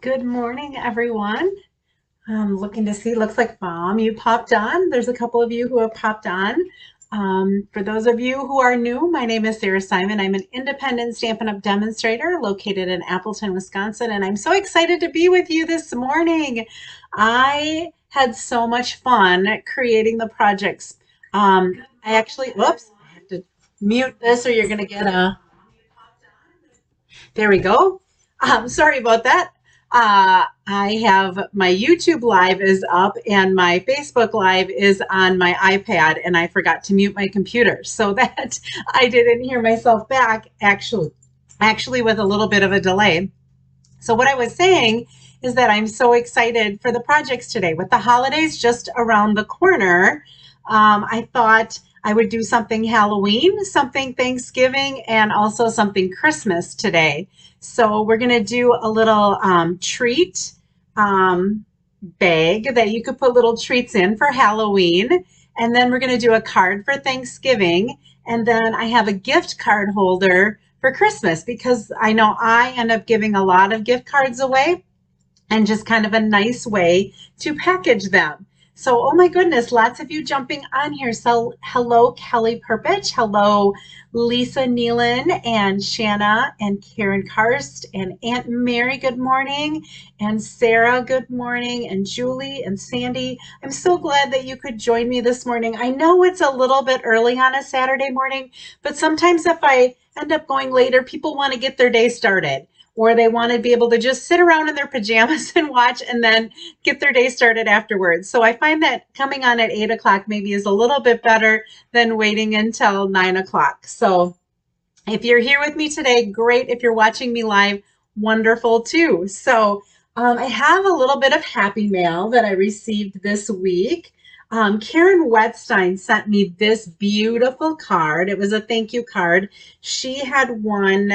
Good morning, everyone. I'm looking to see, looks like Mom, you popped on. There's a couple of you who have popped on. For those of you who are new, my name is Sarah Simon. I'm an independent Stampin' Up! Demonstrator located in Appleton, Wisconsin, and I'm so excited to be with you this morning. I had so much fun creating the projects. Whoops, I have to mute this or you're going to get a there we go. Sorry about that. I have my YouTube live is up and my Facebook live is on my iPad, and I forgot to mute my computer so that I didn't hear myself back actually with a little bit of a delay. So what I was saying is that I'm so excited for the projects today. With the holidays just around the corner, I thought I would do something Halloween, something Thanksgiving, and also something Christmas today. So we're going to do a little treat um, bag that you could put little treats in for Halloween. And then we're going to do a card for Thanksgiving. And then I have a gift card holder for Christmas because I know I end up giving a lot of gift cards away and just kind of a nice way to package them. So, oh my goodness, lots of you jumping on here. So, hello, Kelly Perpich. Hello, Lisa Nealon and Shanna and Karen Karst and Aunt Mary. Good morning. And Sarah, good morning. And Julie and Sandy. I'm so glad that you could join me this morning. I know it's a little bit early on a Saturday morning, but sometimes if I end up going later, people want to get their day started or they want to be able to just sit around in their pajamas and watch and then get their day started afterwards. So I find that coming on at 8 o'clock maybe is a little bit better than waiting until 9 o'clock. So if you're here with me today, great. If you're watching me live, wonderful too. So I have a little bit of happy mail that I received this week. Karen Wetstein sent me this beautiful card. It was a thank you card. She had won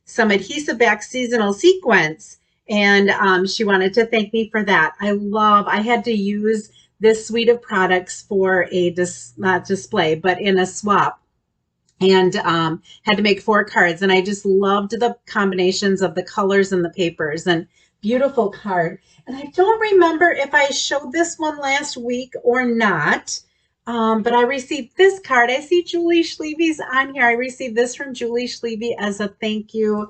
some adhesive back seasonal sequence, and she wanted to thank me for that. I had to use this suite of products for a not display, but in a swap, and had to make 4 cards. And I just loved the combinations of the colors and the papers, and beautiful card. And I don't remember if I showed this one last week or not. But I received this card. I see Julie Schlevy's on here. I received this from Julie Schlevy as a thank you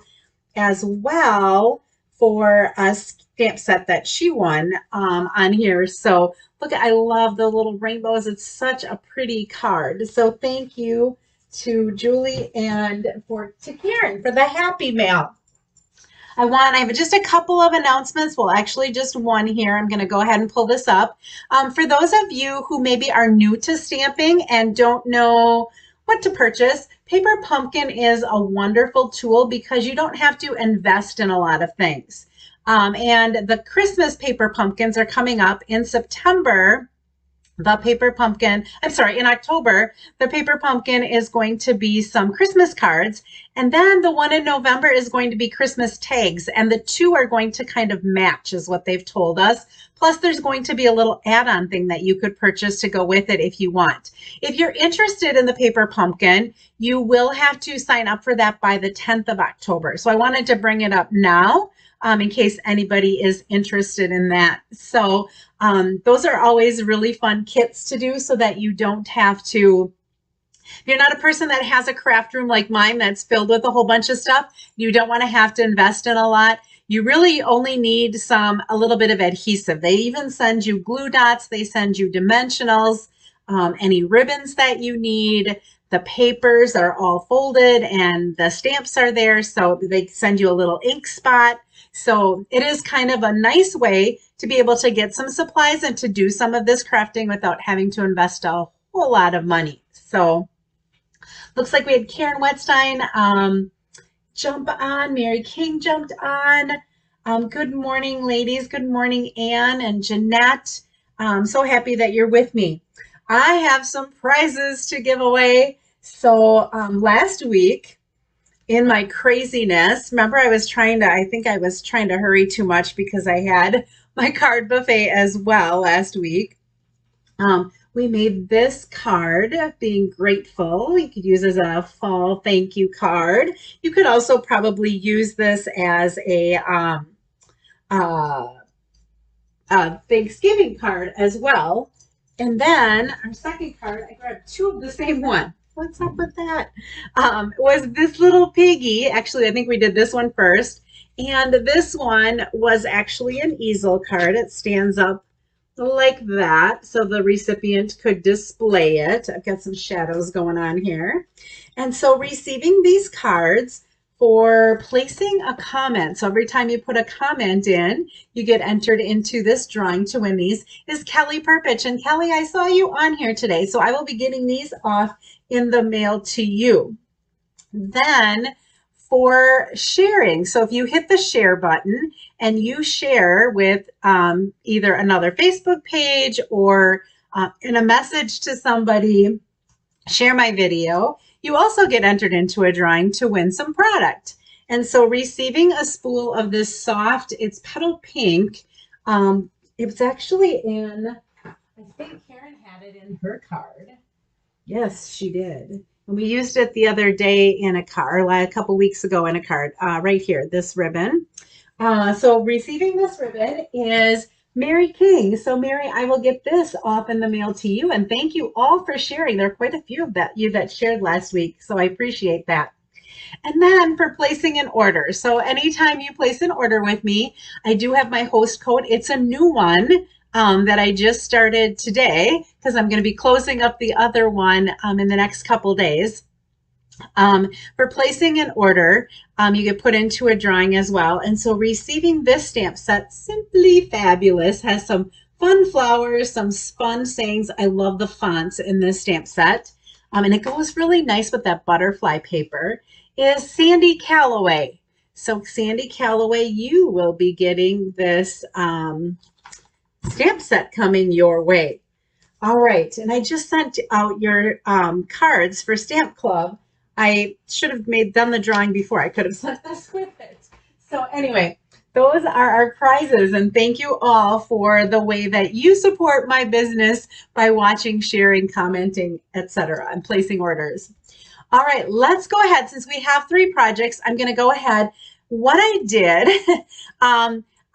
as well for a stamp set that she won on here. So look, I love the little rainbows. It's such a pretty card. So thank you to Julie and to Karen for the happy mail. I have just a couple of announcements. Well, actually just one here. I'm going to go ahead and pull this up. For those of you who maybe are new to stamping and don't know what to purchase, Paper Pumpkin is a wonderful tool because you don't have to invest in a lot of things. And the Christmas Paper Pumpkins are coming up in September. In October, the Paper Pumpkin is going to be some Christmas cards. And then the one in November is going to be Christmas tags. And the two are going to kind of match, is what they've told us. Plus, there's going to be a little add-on thing that you could purchase to go with it if you want. If you're interested in the Paper Pumpkin, you will have to sign up for that by the 10th of October. So I wanted to bring it up now. In case anybody is interested in that. So those are always really fun kits to do so that you don't have to, if you're not a person that has a craft room like mine that's filled with a whole bunch of stuff, you don't want to have to invest in a lot. You really only need a little bit of adhesive. They even send you glue dots. They send you dimensionals, any ribbons that you need. The papers are all folded and the stamps are there. So they send you a little ink spot. So it is kind of a nice way to be able to get some supplies and to do some of this crafting without having to invest a whole lot of money. So looks like we had Karen Wetstein jump on. Mary King jumped on. Good morning, ladies. Good morning, Anne and Jeanette. I'm so happy that you're with me. I have some prizes to give away. So last week, in my craziness, remember I think I was trying to hurry too much because I had my card buffet as well last week. We made this card, Being Grateful. You could use as a fall thank you card. You could also probably use this as a uh, Thanksgiving card as well. And then our second card, I grabbed two of the same one. What's up with that? Was this little piggy. Actually, I think we did this one first. And this one was actually an easel card. It stands up like that so the recipient could display it. I've got some shadows going on here. And so receiving these cards for placing a comment. So every time you put a comment in, you get entered into this drawing to win these, is Kelly Perpich. And Kelly, I saw you on here today, so I will be getting these off in the mail to you. Then for sharing, so if you hit the share button and you share with either another Facebook page or in a message to somebody, share my video, you also get entered into a drawing to win some product. And so receiving a spool of this soft, it's petal pink. It's actually in, I think Karen had it in her card. Yes, she did. And we used it the other day in a card, like a couple weeks ago in a card, right here, this ribbon. So receiving this ribbon is Mary King. So Mary, I will get this off in the mail to you. And thank you all for sharing. There are quite a few of you that shared last week. So I appreciate that. And then for placing an order. So anytime you place an order with me, I do have my host code. It's a new one that I just started today because I'm going to be closing up the other one in the next couple days. For placing an order, you get put into a drawing as well. And so receiving this stamp set, Simply Fabulous, has some fun flowers, some fun sayings. I love the fonts in this stamp set. And it goes really nice with that butterfly paper, is Sandy Calloway. So Sandy Calloway, you will be getting this stamp set coming your way. All right. And I just sent out your cards for Stamp Club. I should have done the drawing before. I could have sent this with it. So anyway, those are our prizes. And thank you all for the way that you support my business by watching, sharing, commenting, etc., and placing orders. All right, let's go ahead. Since we have 3 projects, I'm going to go ahead. What I did,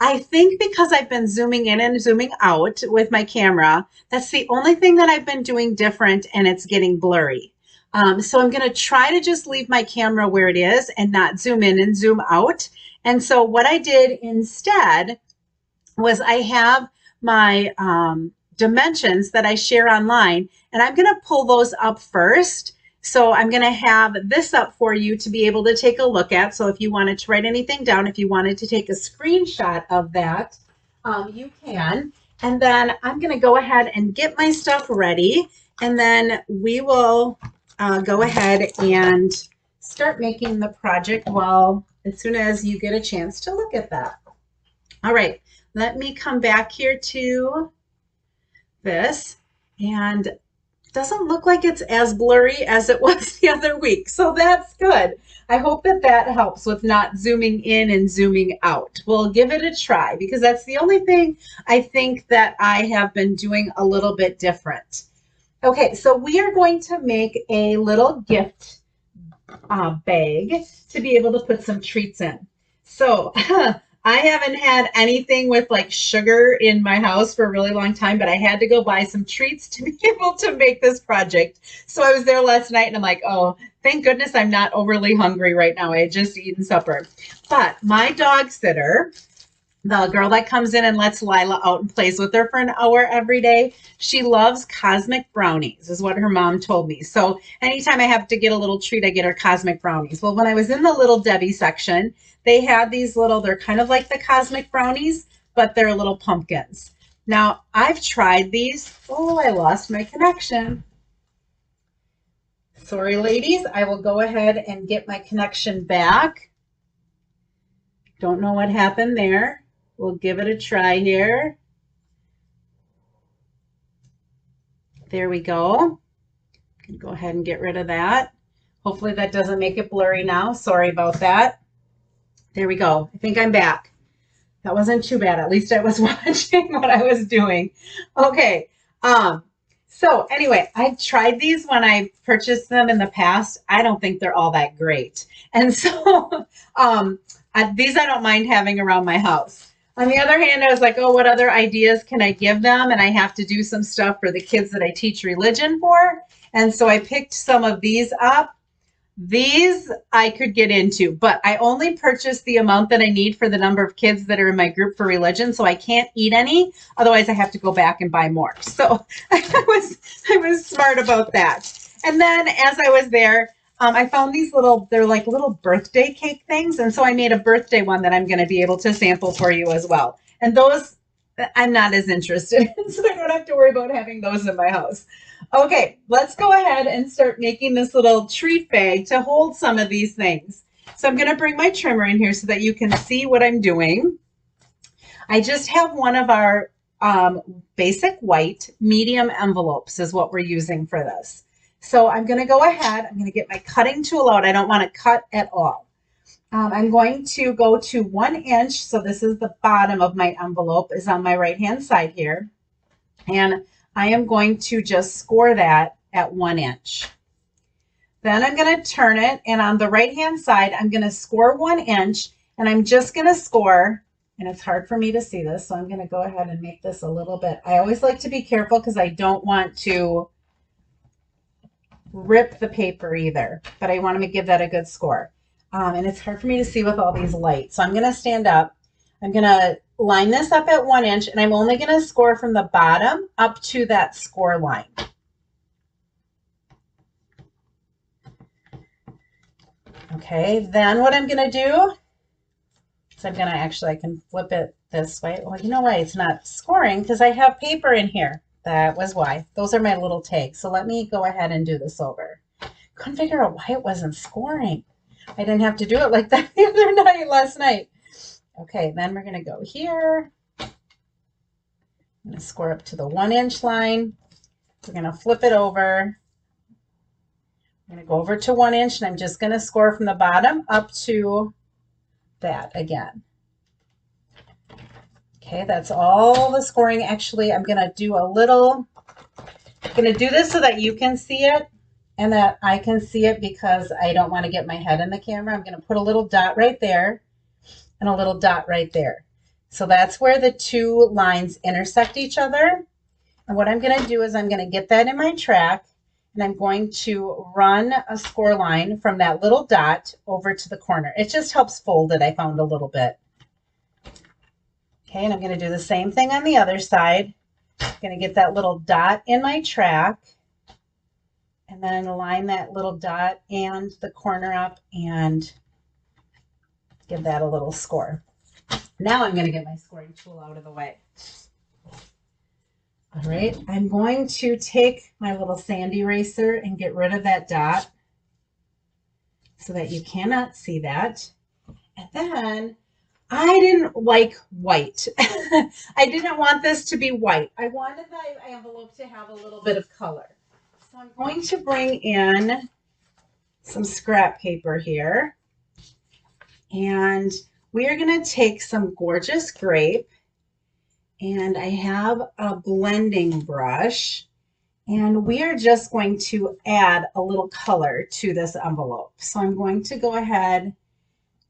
I think because I've been zooming in and zooming out with my camera, that's the only thing that I've been doing different, and it's getting blurry. So I'm going to try to just leave my camera where it is and not zoom in and zoom out. And so what I did instead was I have my dimensions that I share online, and I'm going to pull those up first. So I'm going to have this up for you to be able to take a look at. So if you wanted to write anything down, if you wanted to take a screenshot of that, you can. And then I'm going to go ahead and get my stuff ready, and then we will go ahead and start making the project as soon as you get a chance to look at that. All right, let me come back here to this, and it doesn't look like it's as blurry as it was the other week, so that's good. I hope that that helps with not zooming in and zooming out. We'll give it a try because that's the only thing I think that I have been doing a little bit different. Okay, so we are going to make a little gift bag to be able to put some treats in. So I haven't had anything with like sugar in my house for a really long time, but I had to go buy some treats to be able to make this project. So I was there last night and I'm like, oh, thank goodness I'm not overly hungry right now. I had just eaten supper. But my dog sitter, the girl that comes in and lets Lila out and plays with her for an hour every day, she loves cosmic brownies, is what her mom told me. So anytime I have to get a little treat, I get her cosmic brownies. Well, when I was in the Little Debbie section, they had these they're kind of like the cosmic brownies, but they're little pumpkins. Now, I've tried these. Oh, I lost my connection. Sorry, ladies. I will go ahead and get my connection back. Don't know what happened there. We'll give it a try here. There we go. Go ahead and get rid of that. Hopefully that doesn't make it blurry now. Sorry about that. There we go. I think I'm back. That wasn't too bad. At least I was watching what I was doing. Okay. So anyway, I've tried these when I purchased them in the past. I don't think they're all that great. And so these I don't mind having around my house. On the other hand, I was like, oh, what other ideas can I give them? And I have to do some stuff for the kids that I teach religion for. And so I picked some of these up. These I could get into, but I only purchased the amount that I need for the number of kids that are in my group for religion, so I can't eat any. Otherwise, I have to go back and buy more. So I was smart about that. And then as I was there, I found these they're like little birthday cake things. And so I made a birthday one that I'm going to be able to sample for you as well. And those I'm not as interested in, so I don't have to worry about having those in my house. Okay, let's go ahead and start making this little treat bag to hold some of these things. So I'm going to bring my trimmer in here so that you can see what I'm doing. I just have one of our basic white medium envelopes is what we're using for this. So I'm going to go ahead, I'm going to get my cutting tool out. I don't want to cut at all. I'm going to go to 1 inch. So this is the bottom of my envelope is on my right hand side here. And I am going to just score that at 1 inch. Then I'm going to turn it, and on the right hand side, I'm going to score 1 inch, and I'm just going to score, and it's hard for me to see this, so I'm going to go ahead and make this a little bit. I always like to be careful because I don't want to rip the paper either, but I want to give that a good score. And it's hard for me to see with all these lights. So I'm going to stand up. I'm going to line this up at 1 inch, and I'm only going to score from the bottom up to that score line. Okay, then what I'm going to do is I can flip it this way. Well, you know why it's not scoring? Because I have paper in here. That was why. Those are my little tags. So let me go ahead and do this over. Couldn't figure out why it wasn't scoring. I didn't have to do it like that the other night, last night. Okay, then we're going to go here. I'm going to score up to the 1 inch line. We're going to flip it over. I'm going to go over to 1 inch, and I'm just going to score from the bottom up to that again. Okay, that's all the scoring. Actually, I'm going to do this so that you can see it and that I can see it because I don't want to get my head in the camera. I'm going to put a little dot right there and a little dot right there. So that's where the two lines intersect each other. And what I'm going to do is I'm going to get that in my track, and I'm going to run a score line from that little dot over to the corner. It just helps fold it, I found, a little bit. Okay, and I'm going to do the same thing on the other side. I'm going to get that little dot in my track, and then line that little dot and the corner up and give that a little score. Now I'm going to get my scoring tool out of the way. All right, I'm going to take my little sand eraser and get rid of that dot so that you cannot see that. And then I didn't like white. I didn't want this to be white. I wanted the envelope to have a little bit of color. So I'm going to bring in some scrap paper here. And we are going to take some Gorgeous Grape. And I have a blending brush, and we are just going to add a little color to this envelope. So I'm going to go ahead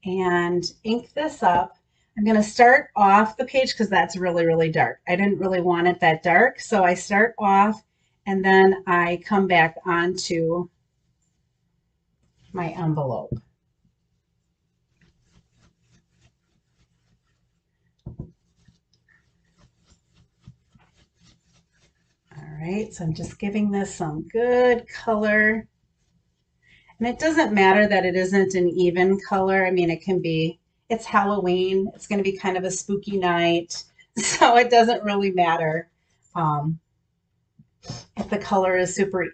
and ink this up. I'm going to start off the page because that's really, really dark. I didn't really want it that dark, so I start off and then I come back onto my envelope. All right, so I'm just giving this some good color. And it doesn't matter that it isn't an even color. I mean, it can be, it's Halloween. It's going to be kind of a spooky night. So it doesn't really matter if the color is super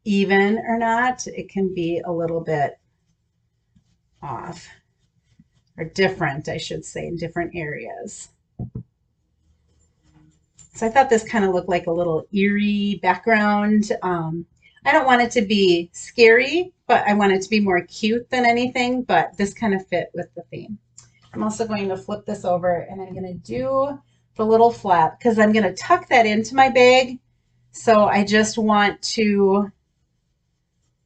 even or not. It can be a little bit off, or different, I should say, in different areas. So I thought this kind of looked like a little eerie background. I don't want it to be scary, but I want it to be more cute than anything, but this kind of fit with the theme. I'm also going to flip this over, and I'm going to do the little flap because I'm going to tuck that into my bag. So I just want to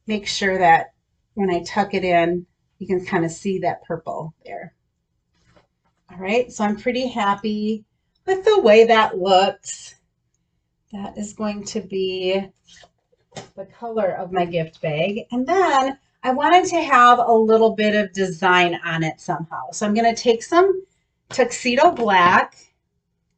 make sure that when I tuck it in, you can kind of see that purple there. All right, so I'm pretty happy with the way that looks. That is going to be the color of my gift bag. And then I wanted to have a little bit of design on it somehow. So I'm going to take some Tuxedo Black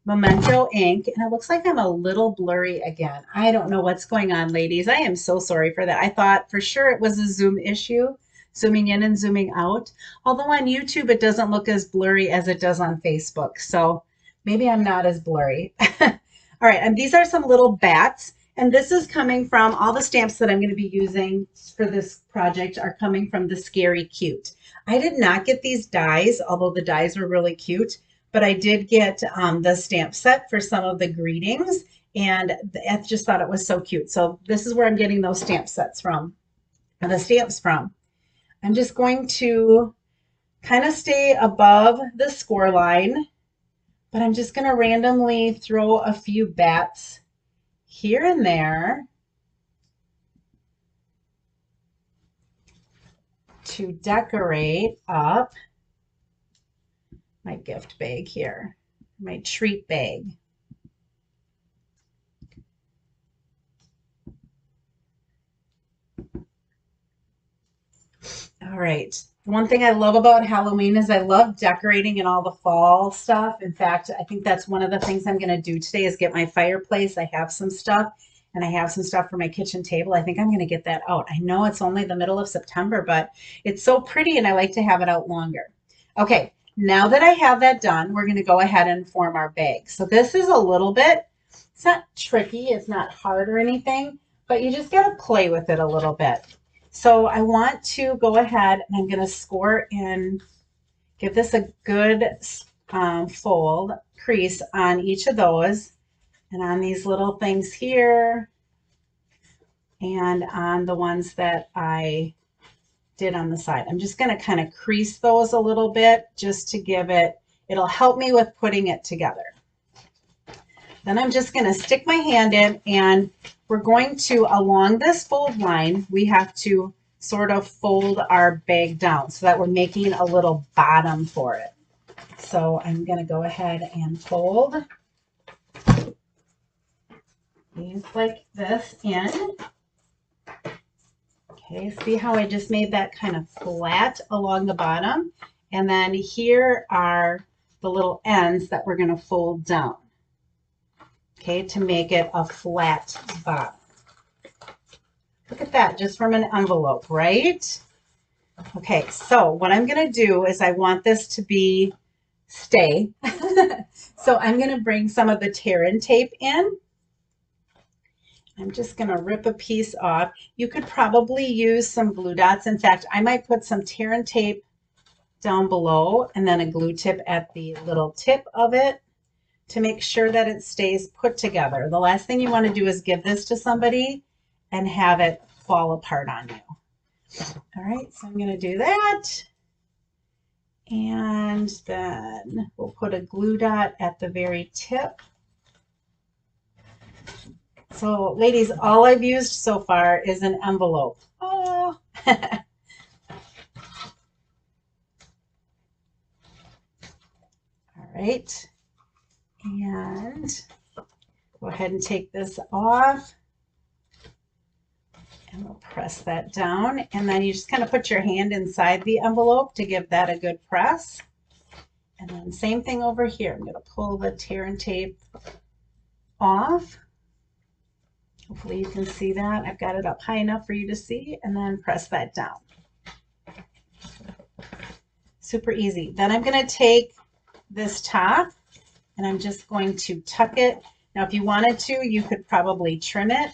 Memento ink, and it looks like I'm a little blurry again. I don't know what's going on, ladies. I am so sorry for that. I thought for sure it was a Zoom issue, zooming in and zooming out. Although on YouTube, it doesn't look as blurry as it does on Facebook. So maybe I'm not as blurry. All right, and these are some little bats. And this is coming from all the stamps that I'm going to be using for this project are coming from the Scary Cute. I did not get these dies, although the dies were really cute, but I did get the stamp set for some of the greetings, and I just thought it was so cute. So this is where I'm getting those stamp sets from, and the stamps from. I'm just going to kind of stay above the score line, but I'm just going to randomly throw a few bats here and there to decorate up my gift bag here, my treat bag. All right. One thing I love about Halloween is I love decorating and all the fall stuff. In fact, I think that's one of the things I'm going to do today is get my fireplace. I have some stuff, and I have some stuff for my kitchen table. I think I'm going to get that out. I know it's only the middle of September, but it's so pretty and I like to have it out longer. Okay, now that I have that done, we're going to go ahead and form our bag. So this is a little bit, it's not tricky, it's not hard or anything, but you just got to play with it a little bit. So I want to go ahead and I'm going to score in, give this a good fold, crease on each of those and on these little things here and on the ones that I did on the side. I'm just going to kind of crease those a little bit just to give it, it'll help me with putting it together. Then I'm just going to stick my hand in and we're going to, along this fold line, we have to sort of fold our bag down so that we're making a little bottom for it. So I'm going to go ahead and fold these like this in. Okay, see how I just made that kind of flat along the bottom? And then here are the little ends that we're going to fold down. Okay, to make it a flat bottom. Look at that, just from an envelope, right? Okay, so what I'm going to do is I want this to be stay. So I'm going to bring some of the tear and tape in. I'm just going to rip a piece off. You could probably use some glue dots. In fact, I might put some tear and tape down below and then a glue tip at the little tip of it to make sure that it stays put together. The last thing you want to do is give this to somebody and have it fall apart on you. All right, so I'm going to do that. And then we'll put a glue dot at the very tip. So ladies, all I've used so far is an envelope. Oh. All right. And go ahead and take this off. And we'll press that down. And then you just kind of put your hand inside the envelope to give that a good press. And then same thing over here. I'm going to pull the tear and tape off. Hopefully you can see that. I've got it up high enough for you to see, and then press that down. Super easy. Then I'm going to take this top and I'm just going to tuck it. Now, if you wanted to, you could probably trim it.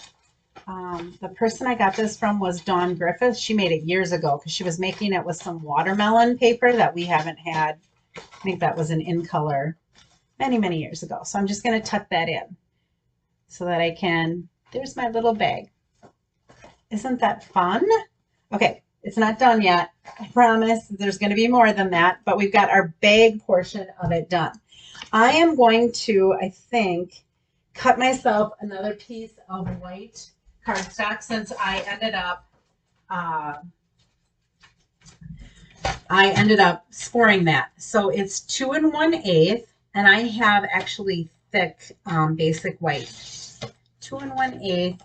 The person I got this from was Dawn Griffith. She made it years ago because she was making it with some watermelon paper that we haven't had. I think that was an In Color many, many years ago. So I'm just going to tuck that in so that I can, there's my little bag. Isn't that fun? Okay, it's not done yet. I promise there's going to be more than that, but we've got our bag portion of it done. I am going to, I think, cut myself another piece of white cardstock since I ended up I ended up scoring that. So it's 2 1/8, and I have actually thick basic white. 2 1/8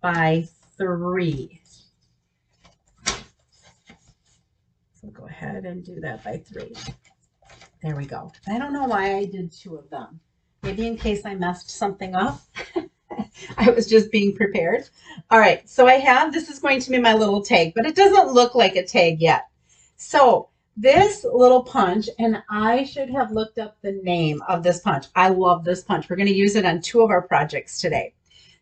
by 3. So go ahead and do that by 3. There we go. I don't know why I did 2 of them. Maybe in case I messed something up. I was just being prepared. All right, so I have, this is going to be my little tag, but it doesn't look like a tag yet. So this little punch, and I should have looked up the name of this punch. I love this punch. We're going to use it on 2 of our projects today.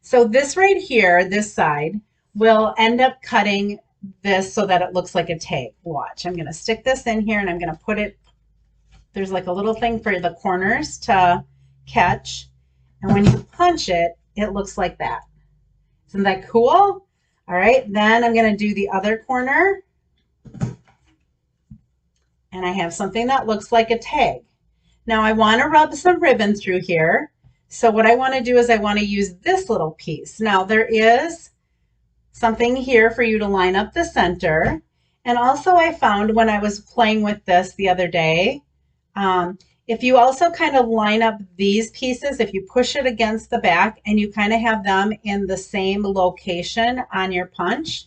So this right here, this side, will end up cutting this so that it looks like a tag. Watch, I'm going to stick this in here and I'm going to put it, there's like a little thing for the corners to catch. And when you punch it, it looks like that. Isn't that cool? All right, then I'm going to do the other corner. And I have something that looks like a tag. Now I want to rub some ribbon through here. So what I want to do is I want to use this little piece. Now there is something here for you to line up the center. And also I found when I was playing with this the other day, if you also kind of line up these pieces, if you push it against the back and you kind of have them in the same location on your punch,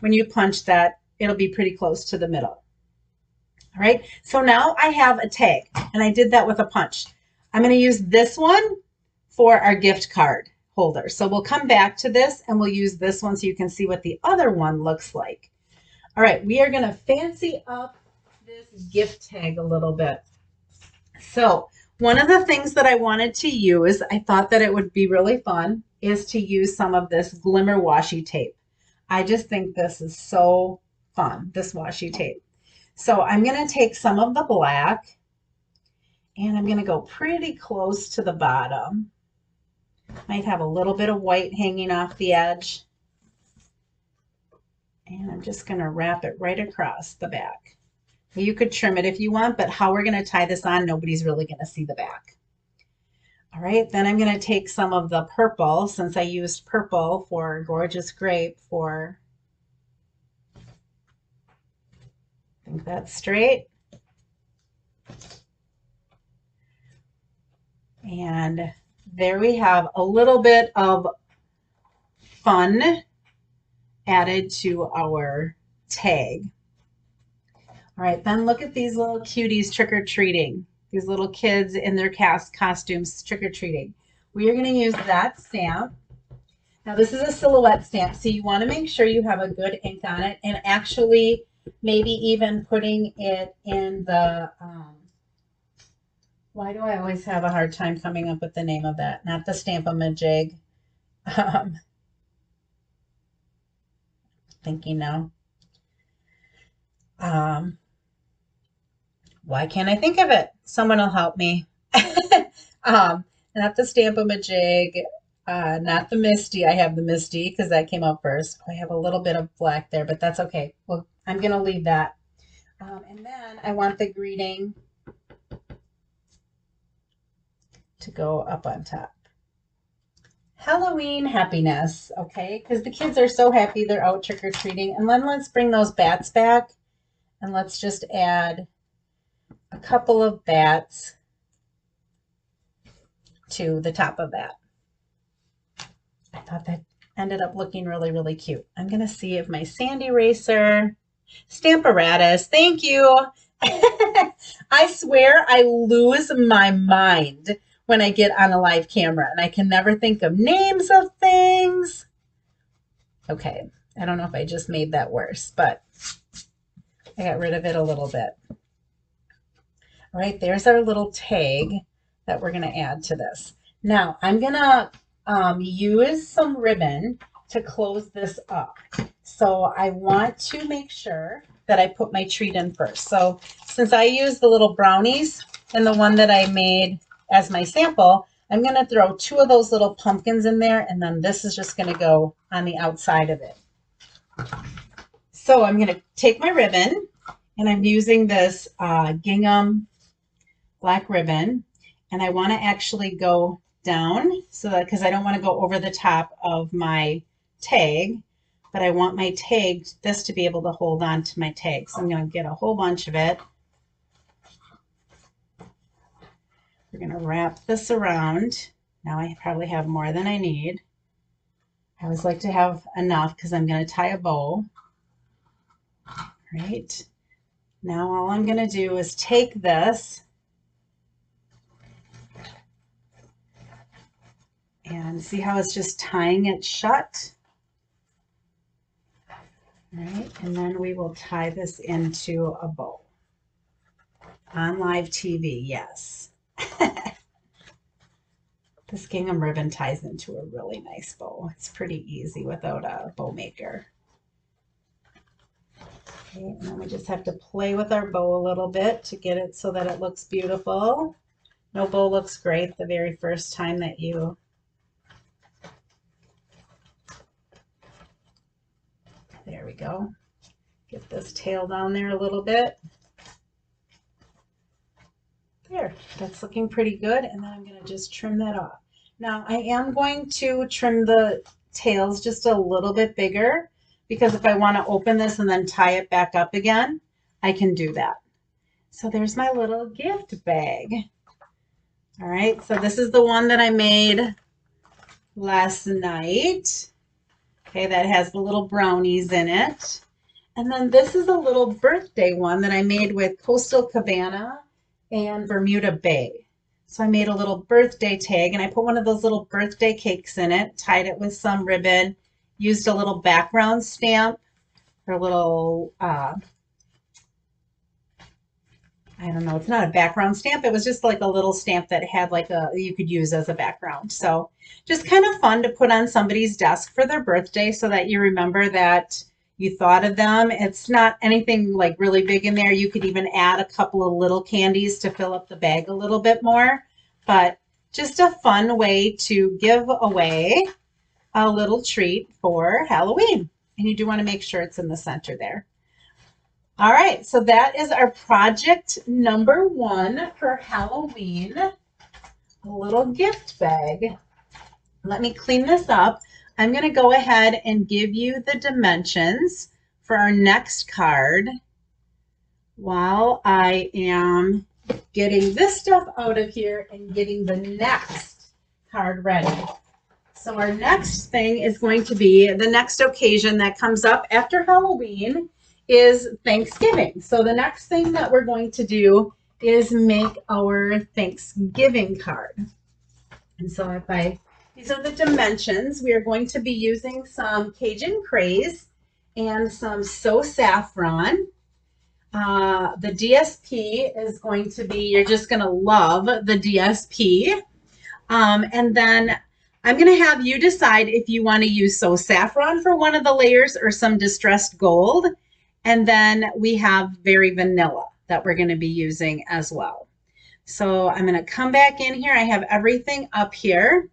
when you punch that, it'll be pretty close to the middle. All right, so now I have a tag and I did that with a punch. I'm going to use this one for our gift card holder. So we'll come back to this and we'll use this one so you can see what the other one looks like. All right, we are going to fancy up this gift tag a little bit. So one of the things that I wanted to use, I thought that it would be really fun, is to use some of this glimmer washi tape. I just think this is so fun, this washi tape. So I'm going to take some of the black and I'm going to go pretty close to the bottom. Might have a little bit of white hanging off the edge. And I'm just going to wrap it right across the back. You could trim it if you want, but how we're going to tie this on, nobody's really going to see the back. All right, then I'm going to take some of the purple, since I used purple for Gorgeous Grape for, I think that's straight. And there we have a little bit of fun added to our tag. All right, then look at these little cuties trick-or-treating. These little kids in their costumes trick-or-treating. We are going to use that stamp. Now this is a silhouette stamp, so you want to make sure you have a good ink on it, and actually maybe even putting it in the, why do I always have a hard time coming up with the name of that? Not the Stamp-A-Majig. Thinking now. Why can't I think of it? Someone will help me. Not the Stamp-A-Majig, not the Misty. I have the Misty because that came out first. I have a little bit of black there, but that's okay. Well, I'm going to leave that. And then I want the greeting to go up on top. Halloween happiness, okay? Because the kids are so happy they're out trick-or-treating. And then let's bring those bats back. And let's just add a couple of bats to the top of that. I thought that ended up looking really, really cute. I'm going to see if my sand eraser, Stamparatus, thank you. I swear I lose my mind when I get on a live camera and I can never think of names of things. Okay, I don't know if I just made that worse, but I got rid of it a little bit. All right, there's our little tag that we're going to add to this. Now, I'm going to use some ribbon to close this up. So I want to make sure that I put my treat in first. So since I used the little brownies and the one that I made as my sample, I'm going to throw 2 of those little pumpkins in there, and then this is just going to go on the outside of it. So I'm going to take my ribbon, and I'm using this gingham black ribbon, and I want to actually go down so that, because I don't want to go over the top of my tag, but I want my tag, this to be able to hold on to my tag. So I'm going to get a whole bunch of it. We're going to wrap this around. Now I probably have more than I need. I always like to have enough because I'm going to tie a bow. Right. Now all I'm going to do is take this and see how it's just tying it shut. All right, and then we will tie this into a bow. On live TV, yes. This gingham ribbon ties into a really nice bow. It's pretty easy without a bow maker. Okay, and then we just have to play with our bow a little bit to get it so that it looks beautiful. No bow looks great the very first time that you there we go. Get this tail down there a little bit. There, that's looking pretty good. And then I'm going to just trim that off. Now I am going to trim the tails just a little bit bigger because if I want to open this and then tie it back up again, I can do that. So there's my little gift bag. All right, so this is the one that I made last night. Okay, that has the little brownies in it. And then this is a little birthday one that I made with Coastal Cabana and Bermuda Bay. So I made a little birthday tag and I put one of those little birthday cakes in it, tied it with some ribbon, used a little background stamp or a little, I don't know, it's not a background stamp. It was just like a little stamp that had like you could use as a background. So just kind of fun to put on somebody's desk for their birthday so that you remember that you thought of them. It's not anything like really big in there. You could even add a couple of little candies to fill up the bag a little bit more, but just a fun way to give away a little treat for Halloween. And you do want to make sure it's in the center there. All right, so that is our project number 1 for Halloween, a little gift bag. Let me clean this up. I'm going to go ahead and give you the dimensions for our next card while I am getting this stuff out of here and getting the next card ready. So our next thing is going to be the next occasion that comes up after Halloween is Thanksgiving. So the next thing that we're going to do is make our Thanksgiving card. And so these are the dimensions. We are going to be using some Cajun Craze and some So Saffron. The DSP is going to be, you're just going to love the DSP. And then I'm going to have you decide if you want to use So Saffron for one of the layers or some Distressed Gold. And then we have Very Vanilla that we're going to be using as well. So I'm going to come back in here. I have everything up here.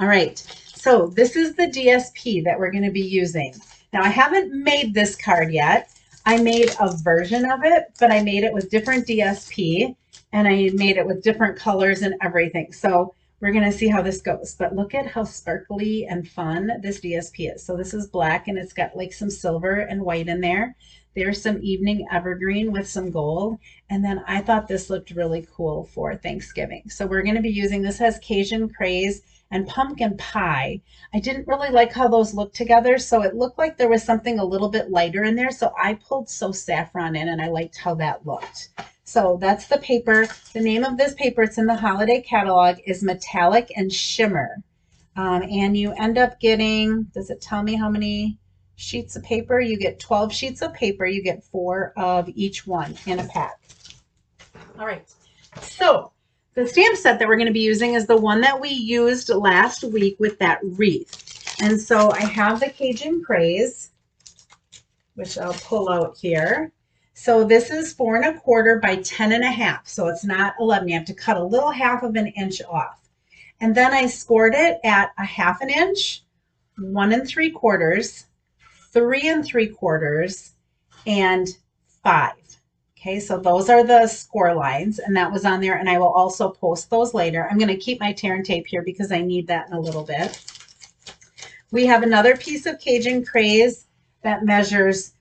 All right, so this is the DSP that we're going to be using. Now I haven't made this card yet. I made a version of it, but I made it with different DSP and I made it with different colors and everything. So we're going to see how this goes, but look at how sparkly and fun this DSP is. So this is black and it's got like some silver and white in there. There's some evening evergreen with some gold. And then I thought this looked really cool for Thanksgiving. So we're going to be using, this has Cajun Craze and Pumpkin Pie. I didn't really like how those looked together, so it looked like there was something a little bit lighter in there. So I pulled So Saffron in and I liked how that looked. So that's the paper. The name of this paper, it's in the holiday catalog, is Metallic and Shimmer. And you end up getting, does it tell me how many sheets of paper? You get 12 sheets of paper. You get 4 of each one in a pack. All right, so the stamp set that we're going to be using is the one that we used last week with that wreath. And so I have the Cajun Craze, which I'll pull out here. So this is 4 1/4 by 10 1/2. So it's not 11. You have to cut a little 1/2 inch off. And then I scored it at 1/2 inch, 1 3/4, 3 3/4, and 5. Okay, so those are the score lines, and that was on there, and I will also post those later. I'm going to keep my tear and tape here because I need that in a little bit. We have another piece of Cajun Craze that measures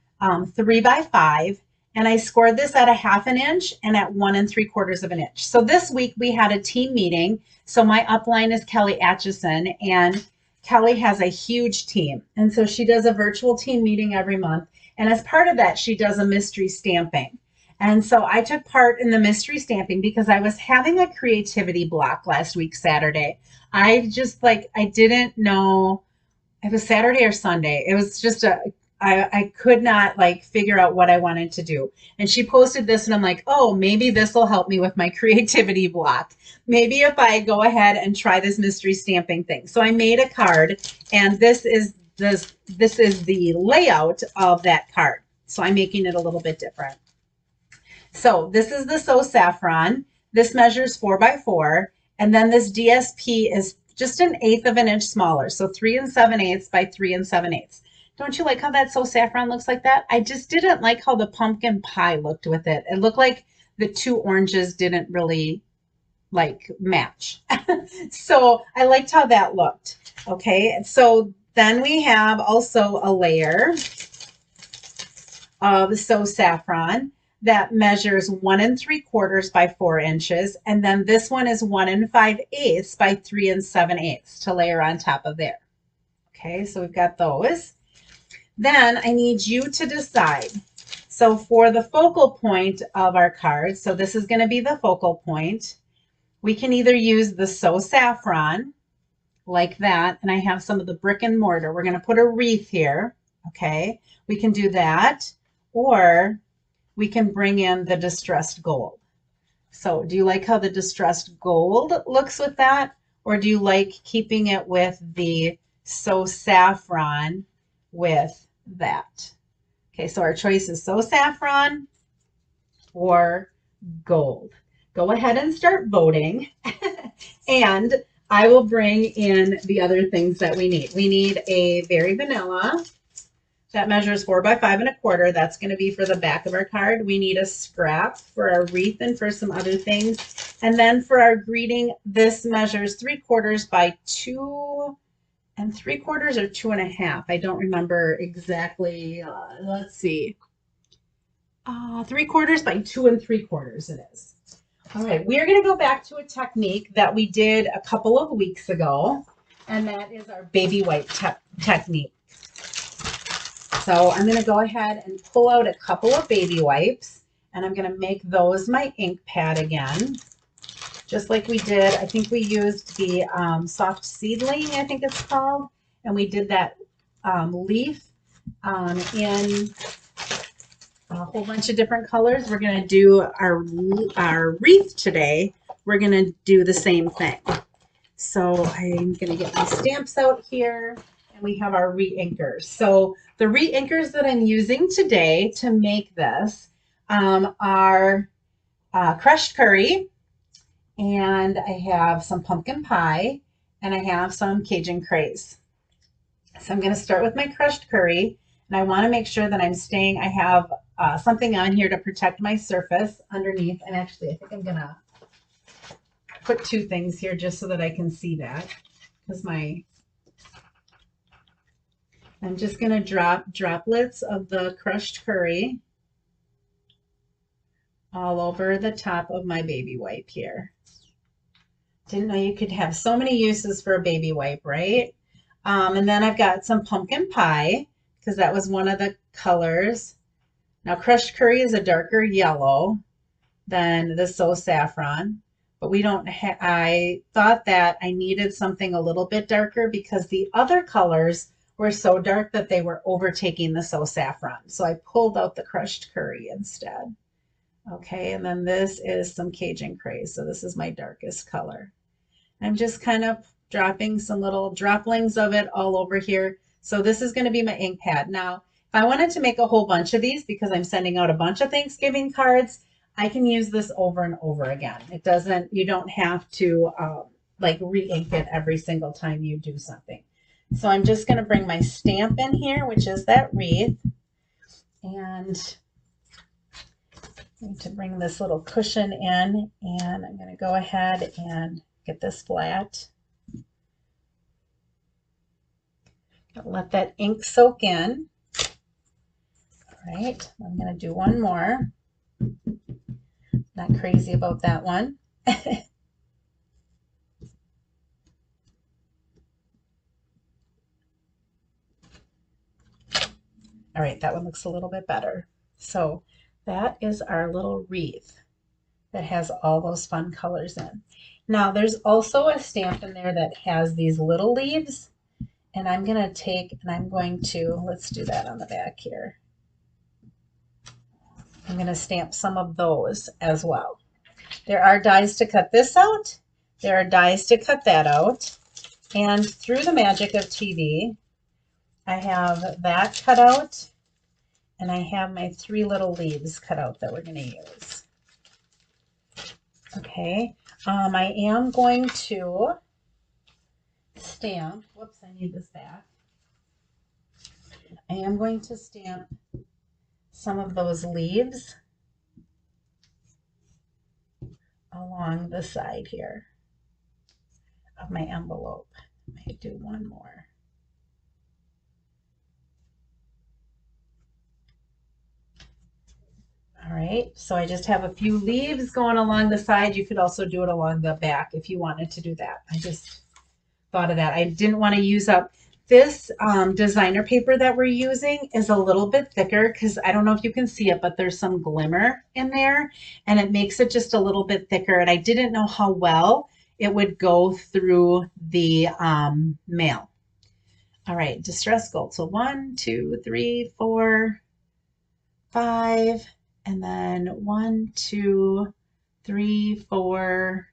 3 by 5. And I scored this at a 1/2 inch and at 1 3/4 of an inch. So this week we had a team meeting. So my upline is Kelly Atchison, and Kelly has a huge team. And so she does a virtual team meeting every month. And as part of that, she does a mystery stamping. And so I took part in the mystery stamping because I was having a creativity block last week, Saturday. I didn't know it was Saturday or Sunday. It was just I could not like figure out what I wanted to do. And she posted this and I'm like, oh, maybe this will help me with my creativity block. Maybe if I go ahead and try this mystery stamping thing. So I made a card, and this is the layout of that card. So I'm making it a little bit different. So this is the So Saffron. This measures 4 by 4. And then this DSP is just 1/8 of an inch smaller. So 3 7/8 by 3 7/8. Don't you like how that So Saffron looks like that? I just didn't like how the pumpkin pie looked with it. It looked like the two oranges didn't really like match. So I liked how that looked. Okay, so then we have also a layer of So Saffron that measures 1 3/4 by 4 inches. And then this one is 1 5/8 by 3 7/8 to layer on top of there. Okay, so we've got those. Then I need you to decide. So for the focal point of our card, so this is going to be the focal point, we can either use the So Saffron like that, and I have some of the brick and mortar. We're going to put a wreath here. Okay, we can do that, or we can bring in the distressed gold. So do you like how the distressed gold looks with that? Or do you like keeping it with the So Saffron with that? Okay, so our choice is So Saffron or gold. Go ahead and start voting. And I will bring in the other things that we need. We need a Berry Vanilla. That measures 4 by 5 1/4. That's going to be for the back of our card. We need a scrap for our wreath and for some other things. And then for our greeting, this measures 3/4 by 2 3/4 or 2 1/2. I don't remember exactly. Let's see. 3/4 by 2 3/4 it is. All right, we are going to go back to a technique that we did a couple of weeks ago, and that is our baby wipe technique. So I'm going to go ahead and pull out a couple of baby wipes, and I'm going to make those my ink pad again, just like we did. I think we used the soft seedling, I think it's called, and we did that leaf in a whole bunch of different colors. We're going to do our wreath today. We're going to do the same thing. So I'm going to get my stamps out here, and we have our re-inkers. So the re-inkers that I'm using today to make this are crushed curry, and I have some pumpkin pie, and I have some Cajun Craze. So I'm going to start with my crushed curry, and I want to make sure that I have something on here to protect my surface underneath. And actually, I think I'm going to put two things here just so that I can see that, because I'm just going to drop droplets of the crushed curry all over the top of my baby wipe here. Didn't know you could have so many uses for a baby wipe, right? And then I've got some pumpkin pie, because that was one of the colors. Now, crushed curry is a darker yellow than the So Saffron, but we don't I thought that I needed something a little bit darker because the other colors were so dark that they were overtaking the So Saffron. So I pulled out the crushed curry instead. Okay, and then this is some Cajun Craze. So this is my darkest color. I'm just kind of dropping some little droplings of it all over here. So this is going to be my ink pad. Now, if I wanted to make a whole bunch of these because I'm sending out a bunch of Thanksgiving cards, I can use this over and over again. You don't have to like re-ink it every single time you do something. So I'm just going to bring my stamp in here, which is that wreath. And I need to bring this little cushion in, and I'm going to go ahead and get this flat. Let that ink soak in. All right, I'm going to do one more. Not crazy about that one. All right, that one looks a little bit better. So that is our little wreath that has all those fun colors in. Now there's also a stamp in there that has these little leaves, and I'm going to take and I'm going to, let's do that on the back here. I'm going to stamp some of those as well. There are dies to cut this out. There are dies to cut that out. And through the magic of TV, I have that cut out, and I have my 3 little leaves cut out that we're going to use. Okay, I am going to stamp, whoops, I need this back. I am going to stamp some of those leaves along the side here of my envelope. I might do one more. All right, so I just have a few leaves going along the side. You could also do it along the back if you wanted to do that. I just thought of that. I didn't want to use up this designer paper that we're using is a little bit thicker because I don't know if you can see it, but there's some glimmer in there and it makes it just a little bit thicker. And I didn't know how well it would go through the mail. All right, distress gold. So 1, 2, 3, 4, 5, and then 1, 2, 3, 4.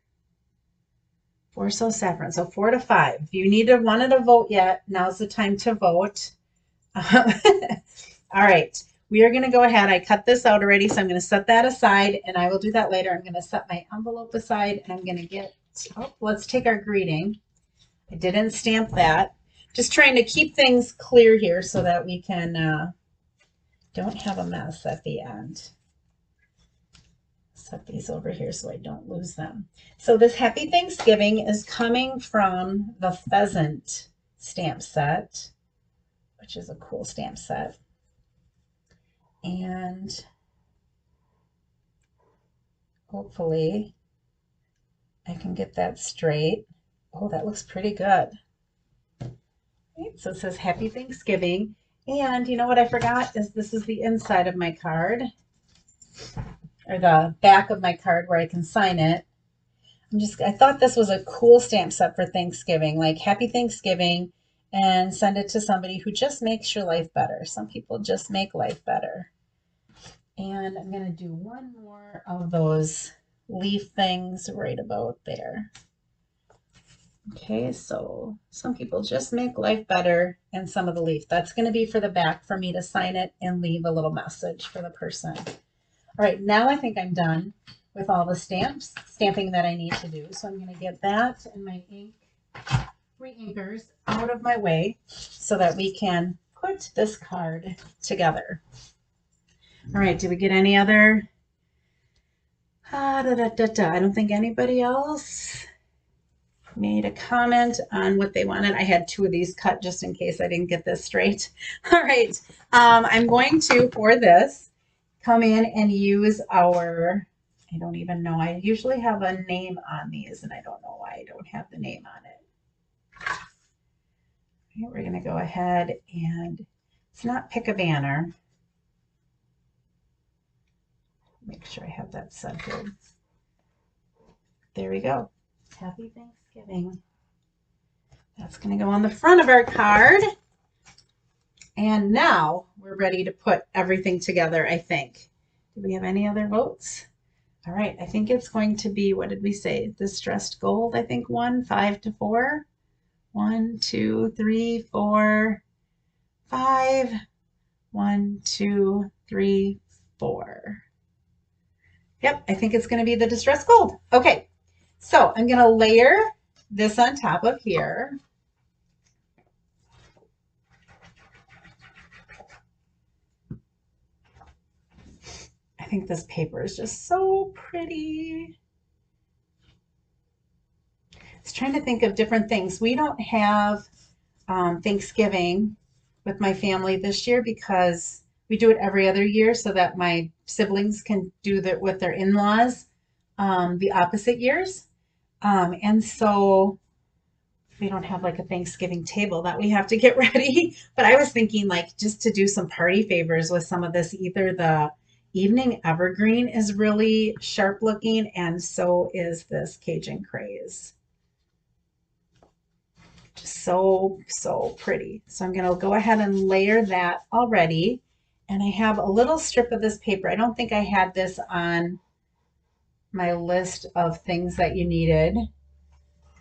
4 so saffron, so 4 to 5. If you wanted to vote yet, now's the time to vote. All right, we are going to go ahead. I cut this out already, so I'm going to set that aside, and I will do that later. I'm going to set my envelope aside, and I'm going to get, let's take our greeting. I didn't stamp that. Just trying to keep things clear here so that we can, don't have a mess at the end. Set these over here so I don't lose them. So this Happy Thanksgiving is coming from the Pheasant stamp set, which is a cool stamp set. And hopefully I can get that straight. Oh, that looks pretty good. Right, so it says Happy Thanksgiving. And you know what I forgot is this is the inside of my card, or the back of my card where I can sign it. I thought this was a cool stamp set for Thanksgiving, like Happy Thanksgiving, and send it to somebody who just makes your life better. Some people just make life better. And I'm going to do one more of those leaf things right about there. Okay, so some people just make life better, and some of the leaf. That's going to be for the back for me to sign it and leave a little message for the person. All right, now I think I'm done with all the stamping that I need to do. So I'm going to get that and my ink re-inkers out of my way so that we can put this card together. All right, did we get any other? I don't think anybody else made a comment on what they wanted. I had 2 of these cut just in case I didn't get this straight. All right, I'm going to, for this, come in and use our, I don't even know, I usually have a name on these and I don't know why I don't have the name on it. Okay, we're going to go ahead and, it's not Pick a Banner. Make sure I have that centered. There we go. Happy Thanksgiving. That's going to go on the front of our card. And now we're ready to put everything together, I think. Do we have any other votes? All right, I think it's going to be, what did we say? Distressed gold, I think 1, 5 to 4. 1, 2, 3, 4, 5. 1, 2, 3, 4. Yep, I think it's going to be the distressed gold. Okay, so I'm going to layer this on top of here. I think this paper is just so pretty. I was trying to think of different things. We don't have Thanksgiving with my family this year because we do it every other year so that my siblings can do that with their in-laws the opposite years. And so we don't have like a Thanksgiving table that we have to get ready. But I was thinking like just to do some party favors with some of this. Either the evening evergreen is really sharp looking, and so is this Cajun craze. Just so, so pretty. So I'm going to go ahead and layer that already. And I have a little strip of this paper. I don't think I had this on my list of things that you needed.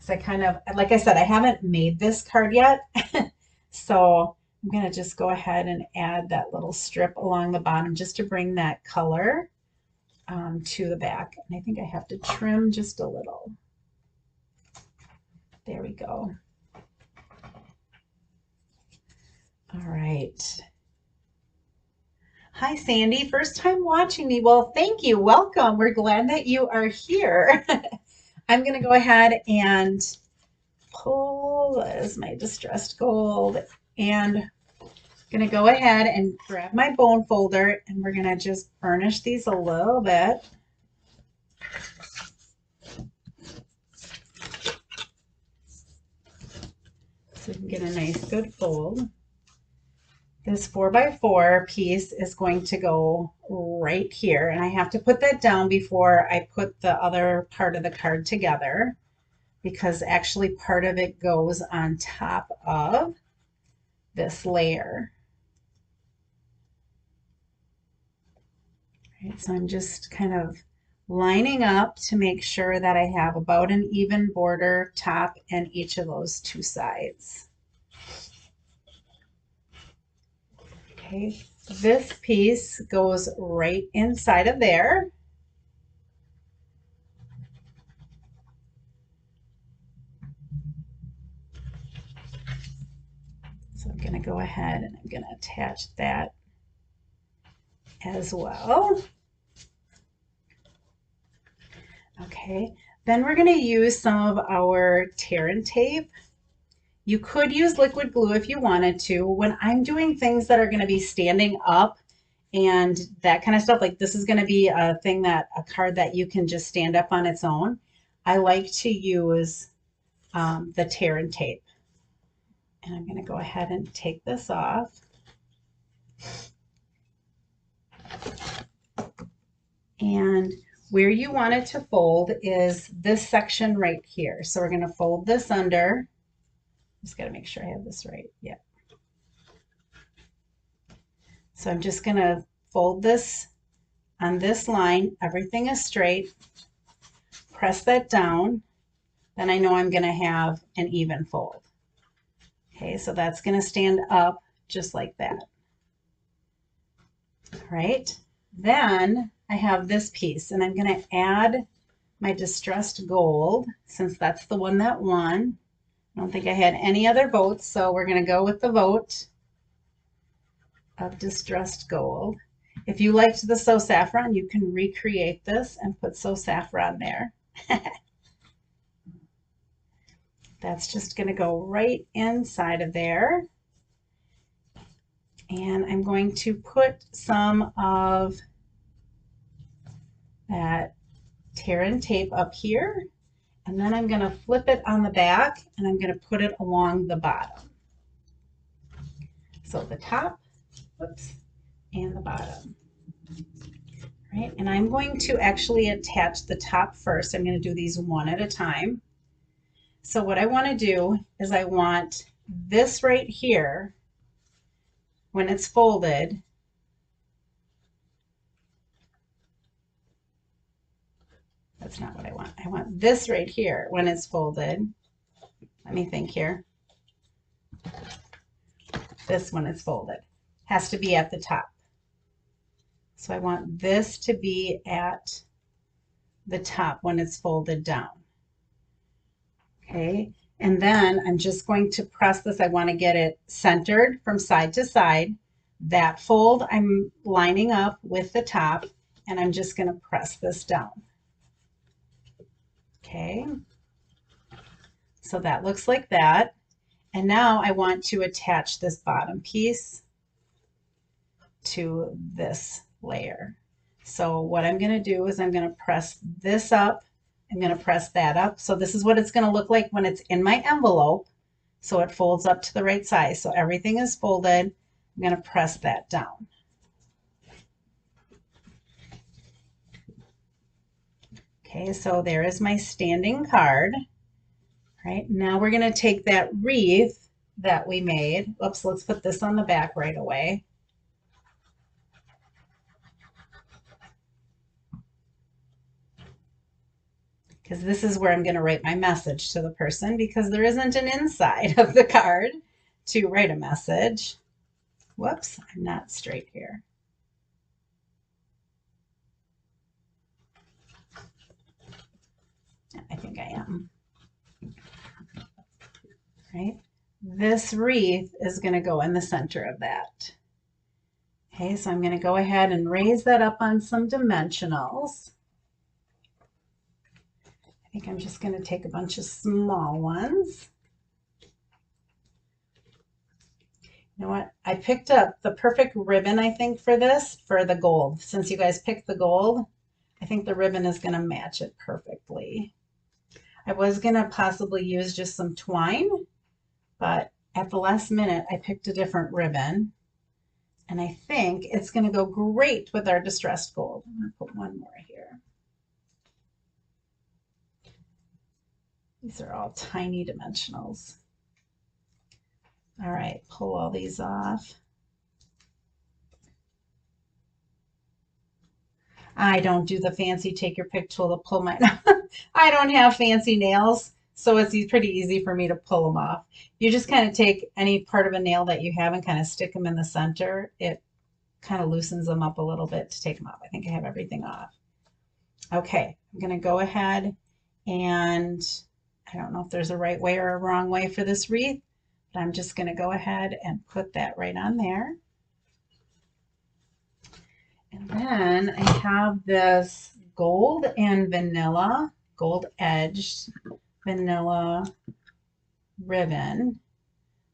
So I kind of, like I said, I haven't made this card yet. So I'm going to just go ahead and add that little strip along the bottom just to bring that color to the back. And I think I have to trim just a little. There we go. All right. Hi, Sandy. First time watching me. Well, thank you. Welcome. We're glad that you are here. I'm going to go ahead and pull, that is my distressed gold, and I'm going to go ahead and grab my bone folder, and we're going to just burnish these a little bit. So we can get a nice good fold. This 4x4 piece is going to go right here, and I have to put that down before I put the other part of the card together, because actually part of it goes on top of this layer. Right, so I'm just kind of lining up to make sure that I have about an even border top and each of those two sides. Okay, this piece goes right inside of there. So I'm going to go ahead and I'm going to attach that as well. Okay, then we're going to use some of our tear and tape. You could use liquid glue if you wanted to. When I'm doing things that are going to be standing up and that kind of stuff, like this is going to be a thing that a card that you can just stand up on its own, I like to use the tear and tape. And I'm going to go ahead and take this off. And where you want it to fold is this section right here. So we're going to fold this under. Just got to make sure I have this right. Yeah. So I'm just going to fold this on this line. Everything is straight. Press that down. Then I know I'm going to have an even fold. Okay, so that's going to stand up just like that. All right. Then I have this piece, and I'm going to add my distressed gold since that's the one that won. I don't think I had any other votes, so we're going to go with the vote of distressed gold. If you liked the So Saffron, you can recreate this and put So Saffron there. That's just going to go right inside of there. And I'm going to put some of that tear and tape up here. And then I'm going to flip it on the back and I'm going to put it along the bottom. So the top, whoops, and the bottom. Right, and I'm going to actually attach the top first. I'm going to do these one at a time. So what I want to do is I want this right here, when it's folded, that's not what I want. I want this right here when it's folded. Let me think here. This when it's folded has to be at the top. So I want this to be at the top when it's folded down. Okay, and then I'm just going to press this. I want to get it centered from side to side. That fold I'm lining up with the top, and I'm just going to press this down. Okay, so that looks like that. And now I want to attach this bottom piece to this layer. So what I'm going to do is I'm going to press this up. I'm going to press that up. So this is what it's going to look like when it's in my envelope. So it folds up to the right size. So everything is folded. I'm going to press that down. Okay, so there is my standing card. All right, now we're going to take that wreath that we made. Oops, let's put this on the back right away. Because this is where I'm going to write my message to the person, because there isn't an inside of the card to write a message. Whoops, I'm not straight here. I think I am. Right? This wreath is going to go in the center of that. Okay, so I'm going to go ahead and raise that up on some dimensionals. I think I'm just going to take a bunch of small ones. You know what? I picked up the perfect ribbon, I think, for this, for the gold. Since you guys picked the gold, I think the ribbon is going to match it perfectly. I was going to possibly use just some twine, but at the last minute, I picked a different ribbon. And I think it's going to go great with our distressed gold. I'm going to put one more here. These are all tiny dimensionals. All right, pull all these off. I don't do the fancy take your pick tool to pull mine off. I don't have fancy nails, so it's pretty easy for me to pull them off. You just kind of take any part of a nail that you have and kind of stick them in the center. It kind of loosens them up a little bit to take them off. I think I have everything off. Okay, I'm going to go ahead and I don't know if there's a right way or a wrong way for this wreath, but I'm just going to go ahead and put that right on there. And then I have this gold and vanilla, gold edged vanilla ribbon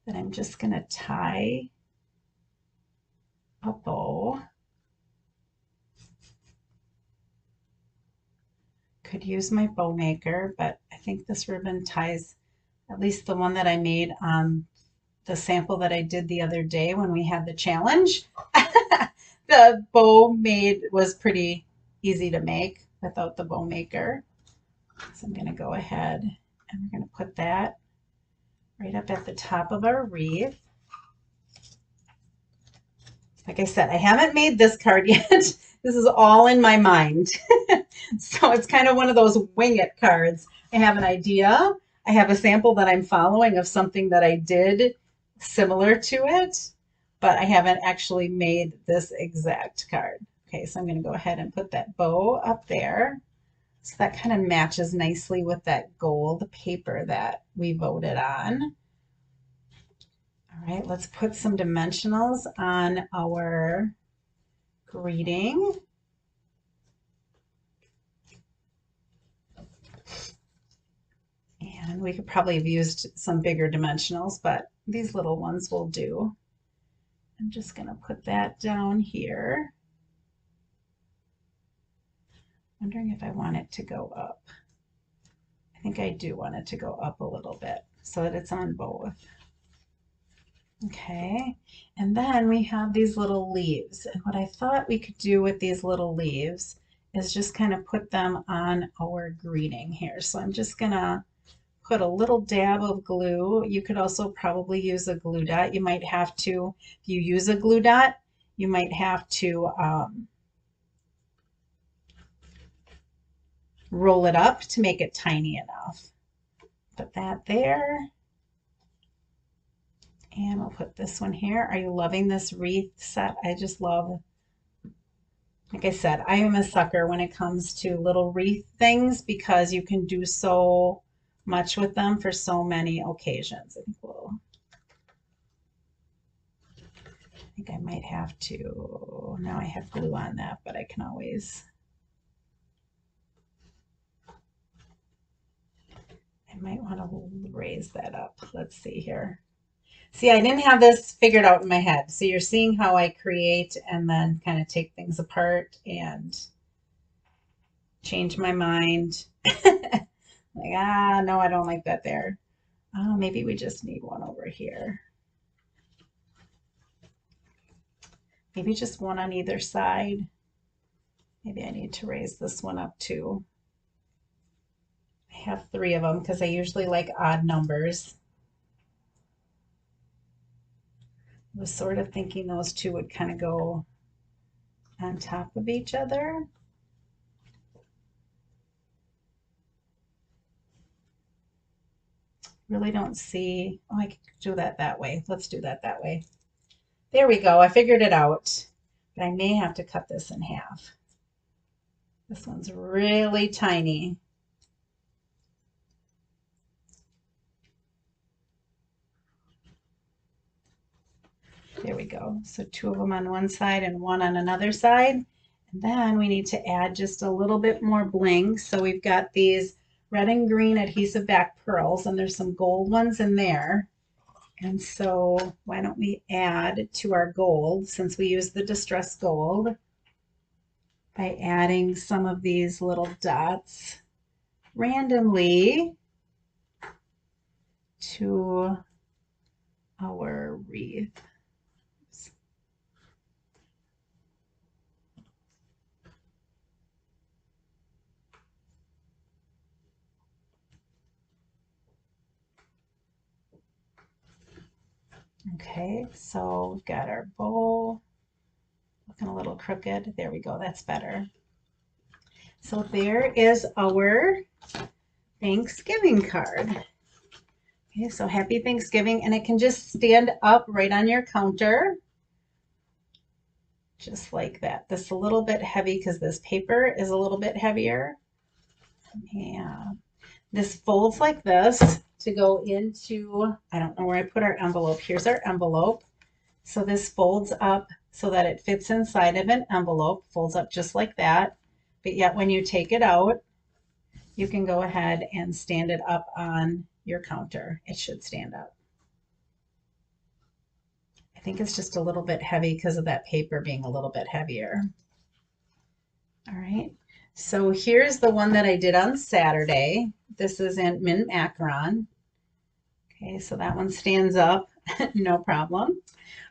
that I'm just going to tie a bow. Could use my bow maker, but I think this ribbon ties, at least the one that I made on the sample that I did the other day when we had the challenge. The bow made was pretty easy to make without the bow maker. So I'm going to go ahead and we're going to put that right up at the top of our wreath. Like I said, I haven't made this card yet. This is all in my mind. So it's kind of one of those wing it cards. I have an idea. I have a sample that I'm following of something that I did similar to it, but I haven't actually made this exact card. Okay, so I'm going to go ahead and put that bow up there. So that kind of matches nicely with that gold paper that we voted on. All right, let's put some dimensionals on our greeting. And we could probably have used some bigger dimensionals, but these little ones will do. I'm just going to put that down here. Wondering if I want it to go up. I think I do want it to go up a little bit so that it's on both. Okay, and then we have these little leaves. And what I thought we could do with these little leaves is just kind of put them on our greeting here. So I'm just going to put a little dab of glue. You could also probably use a glue dot. You might have to, if you use a glue dot, you might have to roll it up to make it tiny enough. Put that there. And we'll put this one here. Are you loving this wreath set? I just love, like I said, I am a sucker when it comes to little wreath things because you can do so much with them for so many occasions. I think I might have to, now I have glue on that, but I can always, I might want to raise that up. Let's see here. See, I didn't have this figured out in my head. So you're seeing how I create and then kind of take things apart and change my mind. Like, no, I don't like that there. Oh, maybe we just need one over here. Maybe just one on either side. Maybe I need to raise this one up too. I have 3 of them because I usually like odd numbers. I was sort of thinking those 2 would kind of go on top of each other. Really don't see, oh, I could do that way. Let's do that way. There we go. I figured it out, but I may have to cut this in half. This one's really tiny. There we go. So 2 of them on one side and 1 on another side. And then we need to add just a little bit more bling. So we've got these red and green adhesive back pearls, and there's some gold ones in there. And so why don't we add to our gold, since we use the Distress Gold, by adding some of these little dots randomly to our wreath. Okay, so we've got our bow looking a little crooked. There we go, that's better. So there is our Thanksgiving card. Okay, so happy Thanksgiving, and it can just stand up right on your counter, just like that. This is a little bit heavy because this paper is a little bit heavier. Yeah, this folds like this to go into, I don't know where I put our envelope. Here's our envelope. So this folds up so that it fits inside of an envelope, folds up just like that. But yet when you take it out, you can go ahead and stand it up on your counter. It should stand up. I think it's just a little bit heavy because of that paper being a little bit heavier. All right. So here's the one that I did on Saturday. This is in Mint Macaron. Okay, so that one stands up, no problem.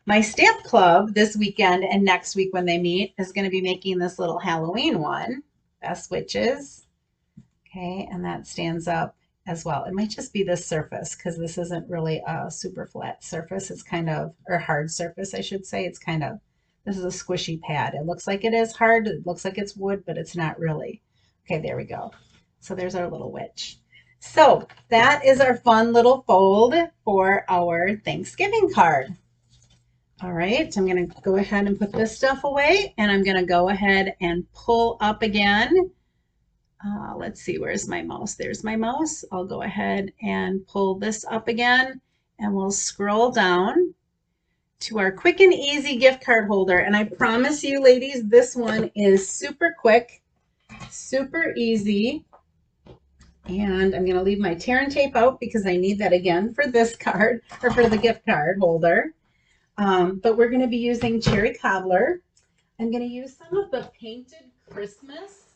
My stamp club this weekend and next week when they meet is going to be making this little Halloween one, Best Witches. Okay, and that stands up as well. It might just be this surface because this isn't really a super flat surface. It's kind of, or hard surface, I should say. It's kind of, this is a squishy pad. It looks like it is hard. It looks like it's wood, but it's not really. Okay, there we go. So there's our little witch. So that is our fun little fold for our Thanksgiving card. All right, I'm going to go ahead and put this stuff away, and I'm going to go ahead and pull up again. Let's see, where's my mouse? There's my mouse. I'll go ahead and pull this up again, and we'll scroll down to our quick and easy gift card holder. And I promise you, ladies, this one is super quick, super easy. And I'm going to leave my tear and tape out because I need that again for this card, or for the gift card holder. But we're going to be using Cherry Cobbler. I'm going to use some of the Painted Christmas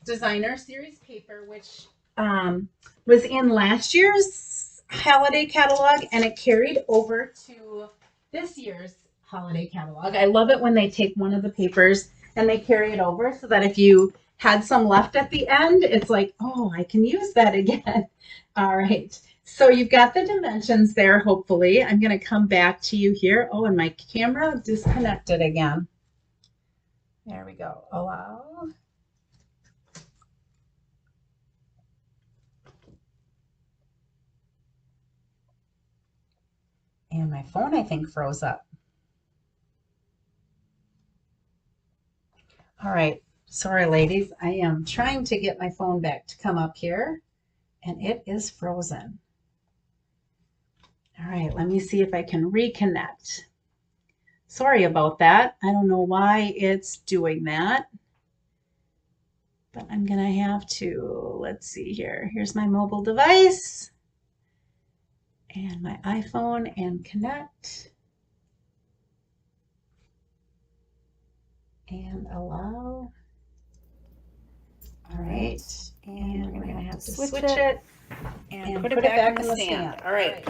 Designer Series paper, which was in last year's holiday catalog, and it carried over to this year's holiday catalog. I love it when they take one of the papers and they carry it over so that if you had some left at the end, it's like, oh, I can use that again. All right. So you've got the dimensions there, hopefully. I'm going to come back to you here. Oh, and my camera disconnected again. There we go. Allow. And my phone, I think, froze up. All right. Sorry, ladies. I am trying to get my phone back to come up here, and it is frozen. All right, let me see if I can reconnect. Sorry about that. I don't know why it's doing that, but I'm going to have to, let's see here. Here's my mobile device. and my iPhone and connect and allow. All right, and we're gonna have to switch it and put it back in the stand. All right,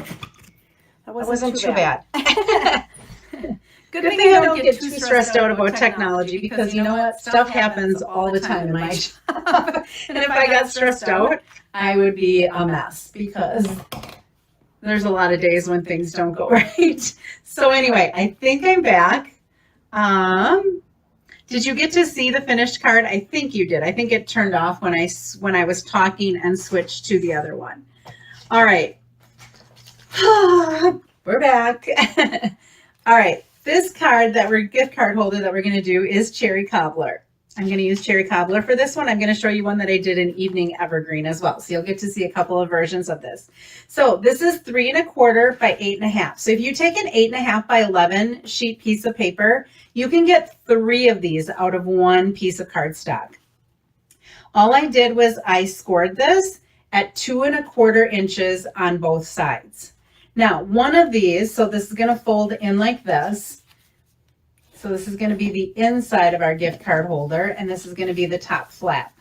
that wasn't too bad. Good thing I don't get too stressed out about technology because you know what? Stuff happens all the time in my job. And if I got stressed out, I would be a mess because there's a lot of days when things don't go right. So anyway, I think I'm back. Did you get to see the finished card? I think you did. I think it turned off when I was talking and switched to the other one. All right. We're back. All right. This card gift card holder that we're going to do is Cherry Cobbler. I'm going to use Cherry Cobbler for this one. I'm going to show you one that I did in Evening Evergreen as well. So you'll get to see a couple of versions of this. So this is 3 1/4 by 8 1/2. So if you take an 8 1/2 by 11 sheet piece of paper, you can get 3 of these out of one piece of cardstock. All I did was I scored this at 2 1/4 inches on both sides. Now, one of these, so this is going to fold in like this. So this is going to be the inside of our gift card holder, and this is going to be the top flap.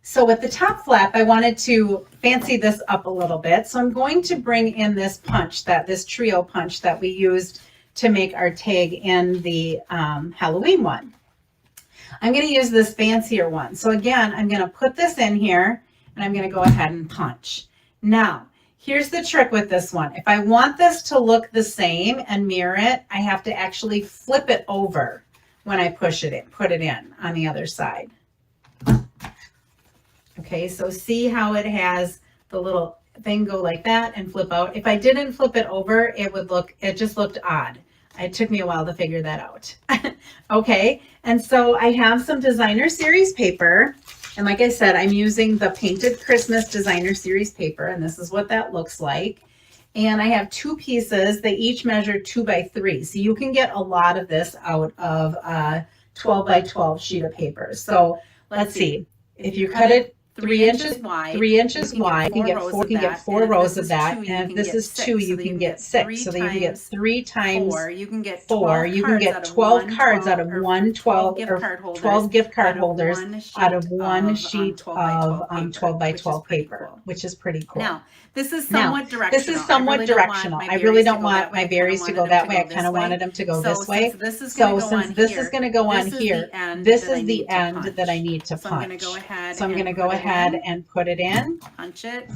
So with the top flap, I wanted to fancy this up a little bit. So I'm going to bring in this punch, this trio punch that we used to make our tag in the Halloween one. I'm going to use this fancier one. So again, I'm going to put this in here, and I'm going to go ahead and punch. Now, here's the trick with this one. If I want this to look the same and mirror it, I have to actually flip it over when I put it in on the other side. Okay, so see how it has the little thing go like that and flip out. If I didn't flip it over, it just looked odd. It took me a while to figure that out. Okay, and so I have some Designer Series paper. And like I said, I'm using the Painted Christmas Designer Series paper, and this is what that looks like. And I have 2 pieces. They each measure 2 by 3. So you can get a lot of this out of a 12 by 12 sheet of paper. So let's see. If you cut it 3 inches wide, you can get 4 rows of that. And if this is 2, you can get 6. So then you can get 3 times 4. You can get 12 cards out of 12 gift card holders out of one sheet of 12 by 12 paper, which is pretty cool. Now, this is somewhat directional. I really don't want my berries to go that way. I kind of wanted them to go this way. So since this is going to go on here, this is the end that I need to punch. So I'm going to go ahead and put it in. Punch it,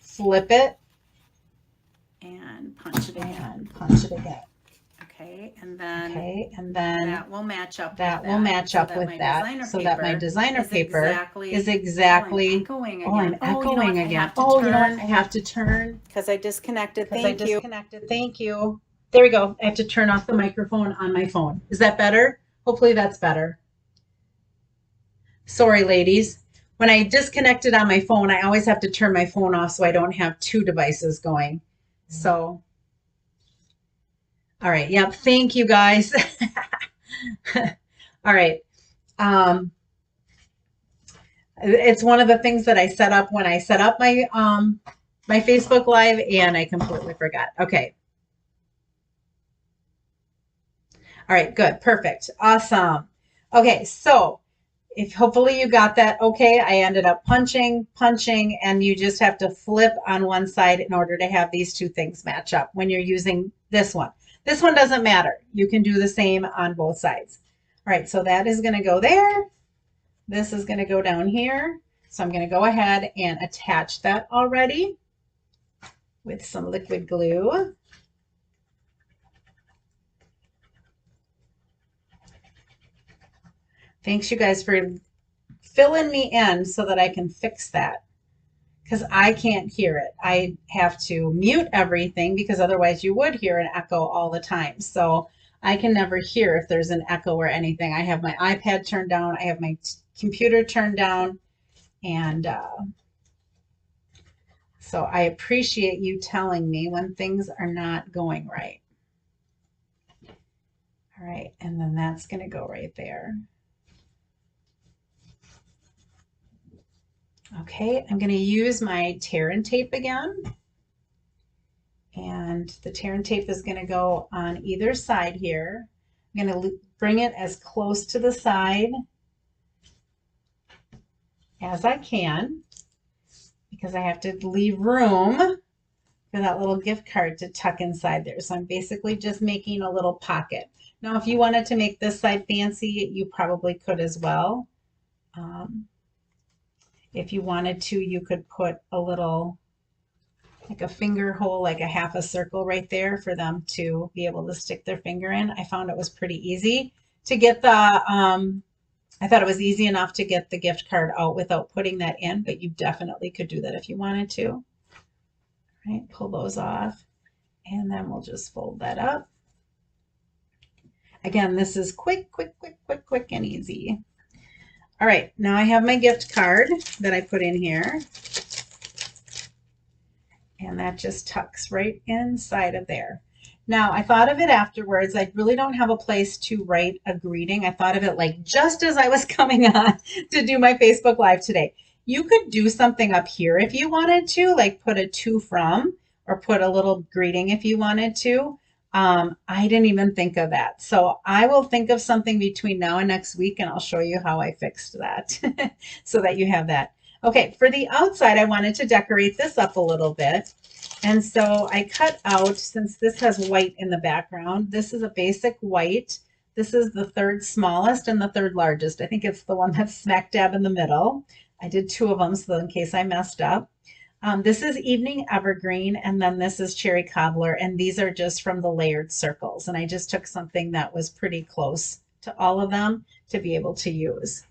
flip it, and punch it again. Okay, and then that will match up with that, so that my designer paper is exactly. I'm echoing again. Oh, you know what? I have to turn because I disconnected. Thank you. There we go. I have to turn off the microphone on my phone. Is that better? Hopefully that's better. Sorry, ladies. When I disconnect it on my phone, I always have to turn my phone off so I don't have 2 devices going. So. All right. Yep. Thank you, guys. All right. It's one of the things that I set up when I set up my my Facebook Live, and I completely forgot. Okay. All right. Good. Perfect. Awesome. Okay. So if hopefully you got that okay, I ended up punching, and you just have to flip on one side in order to have these 2 things match up when you're using this one. This one doesn't matter. You can do the same on both sides. All right, so that is going to go there. This is going to go down here. So I'm going to go ahead and attach that already with some liquid glue. Thanks, you guys, for filling me in so that I can fix that, because I can't hear it. I have to mute everything because otherwise you would hear an echo all the time. So I can never hear if there's an echo or anything. I have my iPad turned down. I have my computer turned down. And so I appreciate you telling me when things are not going right. All right, and then that's going to go right there. Okay, I'm going to use my tear and tape again. And the tear and tape is going to go on either side here. I'm going to bring it as close to the side as I can because I have to leave room for that little gift card to tuck inside there. So I'm basically just making a little pocket. Now, if you wanted to make this side fancy, you probably could as well. If you wanted to, you could put a little, like a finger hole, like a half a circle right there for them to be able to stick their finger in. I found it was pretty easy to get the, I thought it was easy enough to get the gift card out without putting that in, but you definitely could do that if you wanted to. All right, pull those off, and then we'll just fold that up. Again, this is quick, quick, quick, quick, quick, and easy. All right, now I have my gift card that I put in here. And that just tucks right inside of there. Now, I thought of it afterwards. I really don't have a place to write a greeting. I thought of it like just as I was coming on to do my Facebook Live today. You could do something up here if you wanted to, like put a to from, or put a little greeting if you wanted to. I didn't even think of that. So I will think of something between now and next week, and I'll show you how I fixed that so that you have that. Okay, for the outside, I wanted to decorate this up a little bit. And so I cut out, since this has white in the background, this is a basic white. This is the third smallest and the third largest. I think it's the one that's smack dab in the middle. I did two of them, so in case I messed up. This is Evening Evergreen, and then this is Cherry Cobbler, and these are just from the layered circles. And I just took something that was pretty close to all of them to be able to use.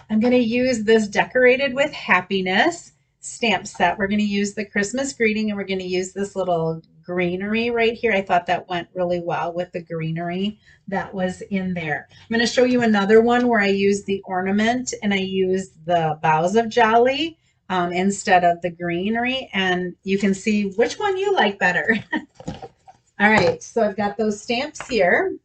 I'm going to use this Decorated with Happiness stamp set. We're going to use the Christmas greeting, and we're going to use this little greenery right here. I thought that went really well with the greenery that was in there. I'm going to show you another one where I used the ornament and I used the boughs of Jolly instead of the greenery, and you can see which one you like better. All right, so I've got those stamps here.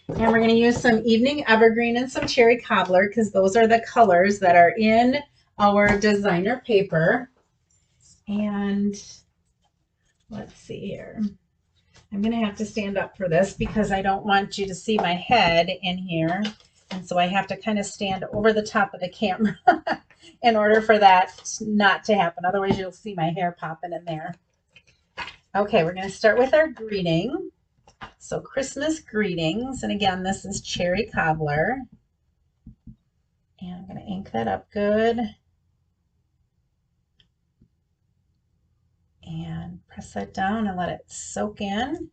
And we're going to use some Evening Evergreen and some Cherry Cobbler because those are the colors that are in our designer paper. And let's see here. I'm going to have to stand up for this because I don't want you to see my head in here. And so I have to kind of stand over the top of the camera in order for that not to happen. Otherwise, you'll see my hair popping in there. Okay, we're going to start with our greeting. So Christmas greetings, and again, this is Cherry Cobbler. And I'm going to ink that up good. And press that down and let it soak in.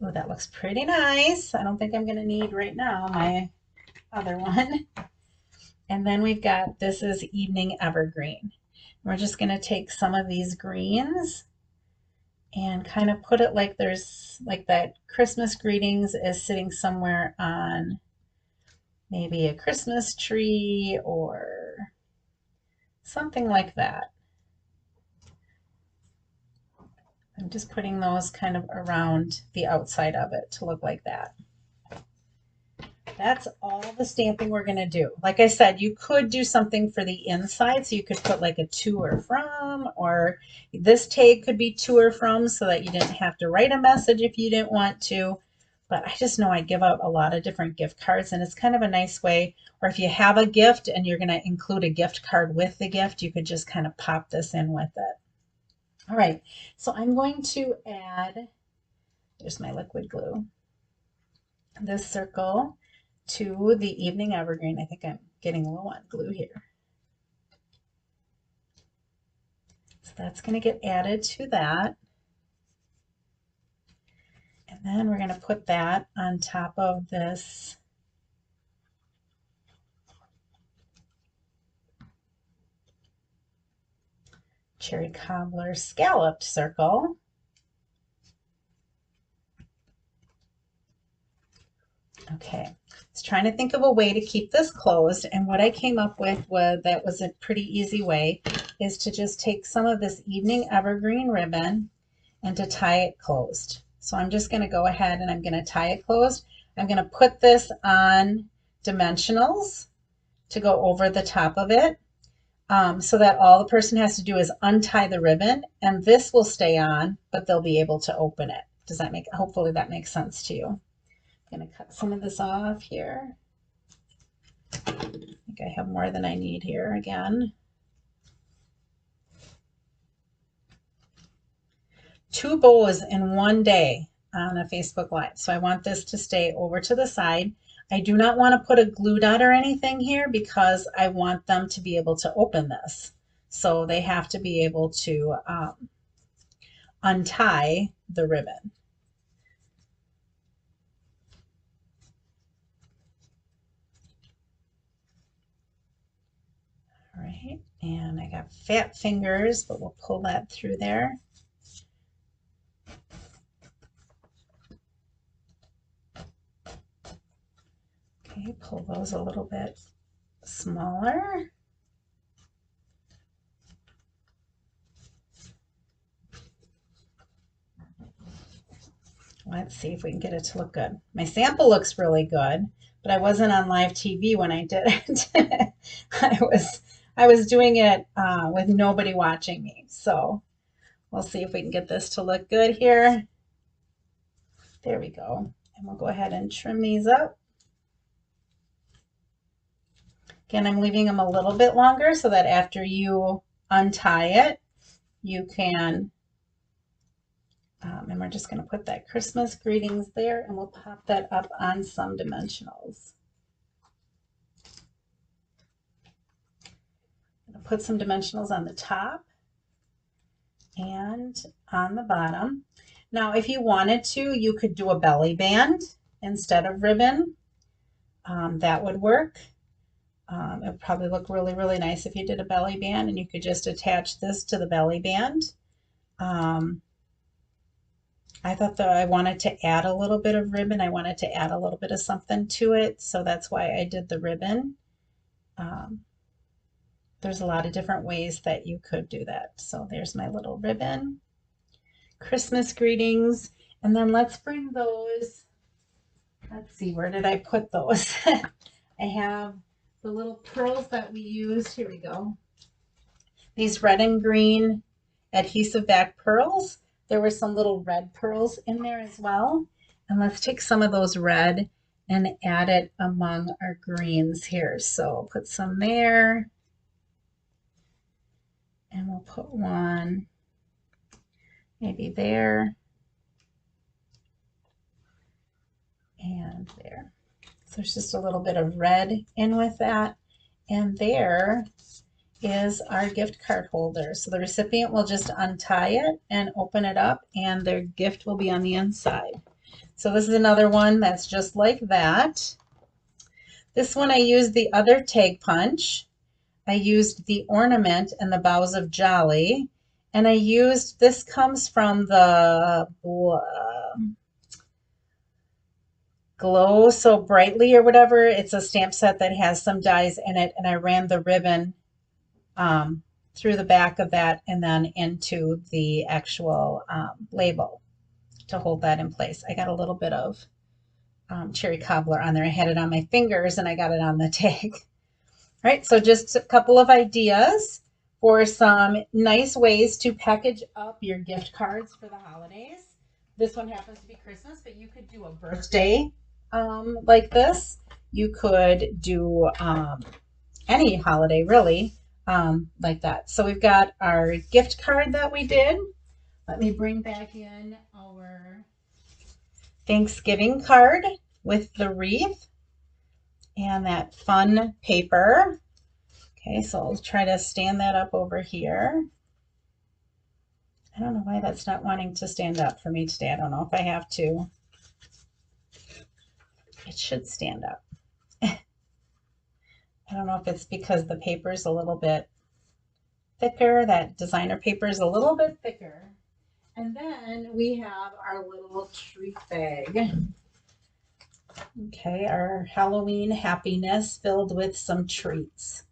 Oh, that looks pretty nice. I don't think I'm going to need right now my other one. And then we've got, this is Evening Evergreen. We're just going to take some of these greens and kind of put it like there's, like that Christmas greetings is sitting somewhere on maybe a Christmas tree or something like that. I'm just putting those kind of around the outside of it to look like that. That's all the stamping we're going to do. Like I said, you could do something for the inside. So you could put like a to or from, or this tag could be to or from so that you didn't have to write a message if you didn't want to. But I just know I give out a lot of different gift cards, and it's kind of a nice way. Or if you have a gift and you're going to include a gift card with the gift, you could just kind of pop this in with it. All right, so I'm going to add, there's my liquid glue, this circle to the Evening Evergreen. I think I'm getting low on glue here. So that's going to get added to that. And then we're going to put that on top of this Cherry Cobbler scalloped circle. Okay, I was trying to think of a way to keep this closed, and what I came up with that was a pretty easy way is to just take some of this Evening Evergreen ribbon and to tie it closed. So I'm just going to go ahead and I'm going to tie it closed. I'm going to put this on dimensionals to go over the top of it. so that all the person has to do is untie the ribbon, and this will stay on, but they'll be able to open it. Does that make, hopefully that makes sense to you. I'm going to cut some of this off here. I think I have more than I need here again. 2 bows in one day on a Facebook Live. So I want this to stay over to the side. I do not want to put a glue dot or anything here because I want them to be able to open this. So they have to be able to untie the ribbon. All right, and I got fat fingers, but we'll pull that through there. Okay, pull those a little bit smaller. Let's see if we can get it to look good. My sample looks really good, but I wasn't on live TV when I did it. I was doing it with nobody watching me. So we'll see if we can get this to look good here. There we go. And we'll go ahead and trim these up. Again, I'm leaving them a little bit longer so that after you untie it, you can, and we're just going to put that Christmas greetings there, and we'll pop that up on some dimensionals. I'm going to put some dimensionals on the top and on the bottom. Now, if you wanted to, you could do a belly band instead of ribbon. That would work. It would probably look really, really nice if you did a belly band, and you could just attach this to the belly band. I thought that I wanted to add a little bit of ribbon. I wanted to add a little bit of something to it, so that's why I did the ribbon. There's a lot of different ways that you could do that. So there's my little ribbon. Christmas greetings. And then let's bring those, let's see, where did I put those? I have the little pearls that we used. Here we go. These red and green adhesive back pearls. There were some little red pearls in there as well. And let's take some of those red and add it among our greens here. So put some there. And we'll put one maybe there and there. So there's just a little bit of red in with that. And there is our gift card holder. So the recipient will just untie it and open it up, and their gift will be on the inside. So this is another one that's just like that. This one I used the other tag punch. I used the ornament and the boughs of Jolly, and I used, this comes from the Glow So Brightly or whatever. It's a stamp set that has some dies in it, and I ran the ribbon through the back of that and then into the actual label to hold that in place. I got a little bit of cherry cobbler on there. I had it on my fingers and I got it on the tag. All right, so just a couple of ideas for some nice ways to package up your gift cards for the holidays. This one happens to be Christmas, but you could do a birthday like this. You could do any holiday really like that. So we've got our gift card that we did. Let me bring back in our Thanksgiving card with the wreath and that fun paper. Okay, so I'll try to stand that up over here. I don't know why that's not wanting to stand up for me today. I don't know if I have to. It should stand up. I don't know if it's because the paper is a little bit thicker. That designer paper is a little bit thicker. And then we have our little treat bag. Okay, our Halloween happiness filled with some treats.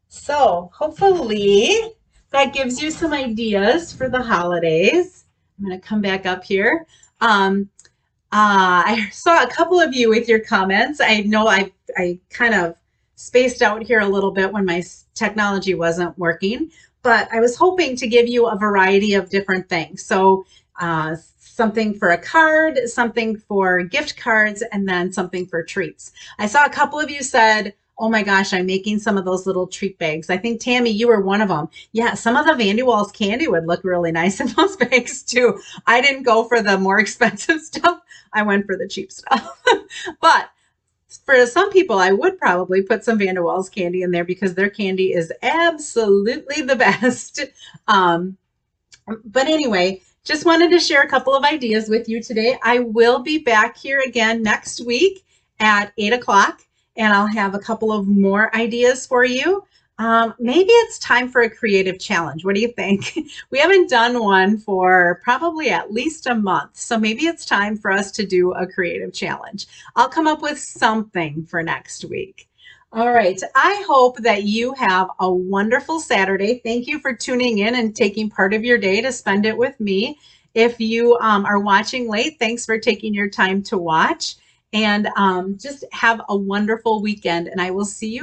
So hopefully that gives you some ideas for the holidays. I'm going to come back up here. I saw a couple of you with your comments. I know I kind of spaced out here a little bit when my technology wasn't working, but I was hoping to give you a variety of different things. So something for a card, something for gift cards, and then something for treats. I saw a couple of you said, oh my gosh, I'm making some of those little treat bags. I think, Tammy, you were one of them. Yeah, some of the Vandy Walls candy would look really nice in those bags too. I didn't go for the more expensive stuff. I went for the cheap stuff. But for some people, I would probably put some Van der Waals candy in there because their candy is absolutely the best. But anyway, just wanted to share a couple of ideas with you today. I will be back here again next week at 8 o'clock, and I'll have a couple of more ideas for you. Maybe it's time for a creative challenge. What do you think? We haven't done one for probably at least a month, so maybe it's time for us to do a creative challenge. I'll come up with something for next week. All right. I hope that you have a wonderful Saturday. Thank you for tuning in and taking part of your day to spend it with me. If you are watching late, thanks for taking your time to watch. And just have a wonderful weekend. And I will see you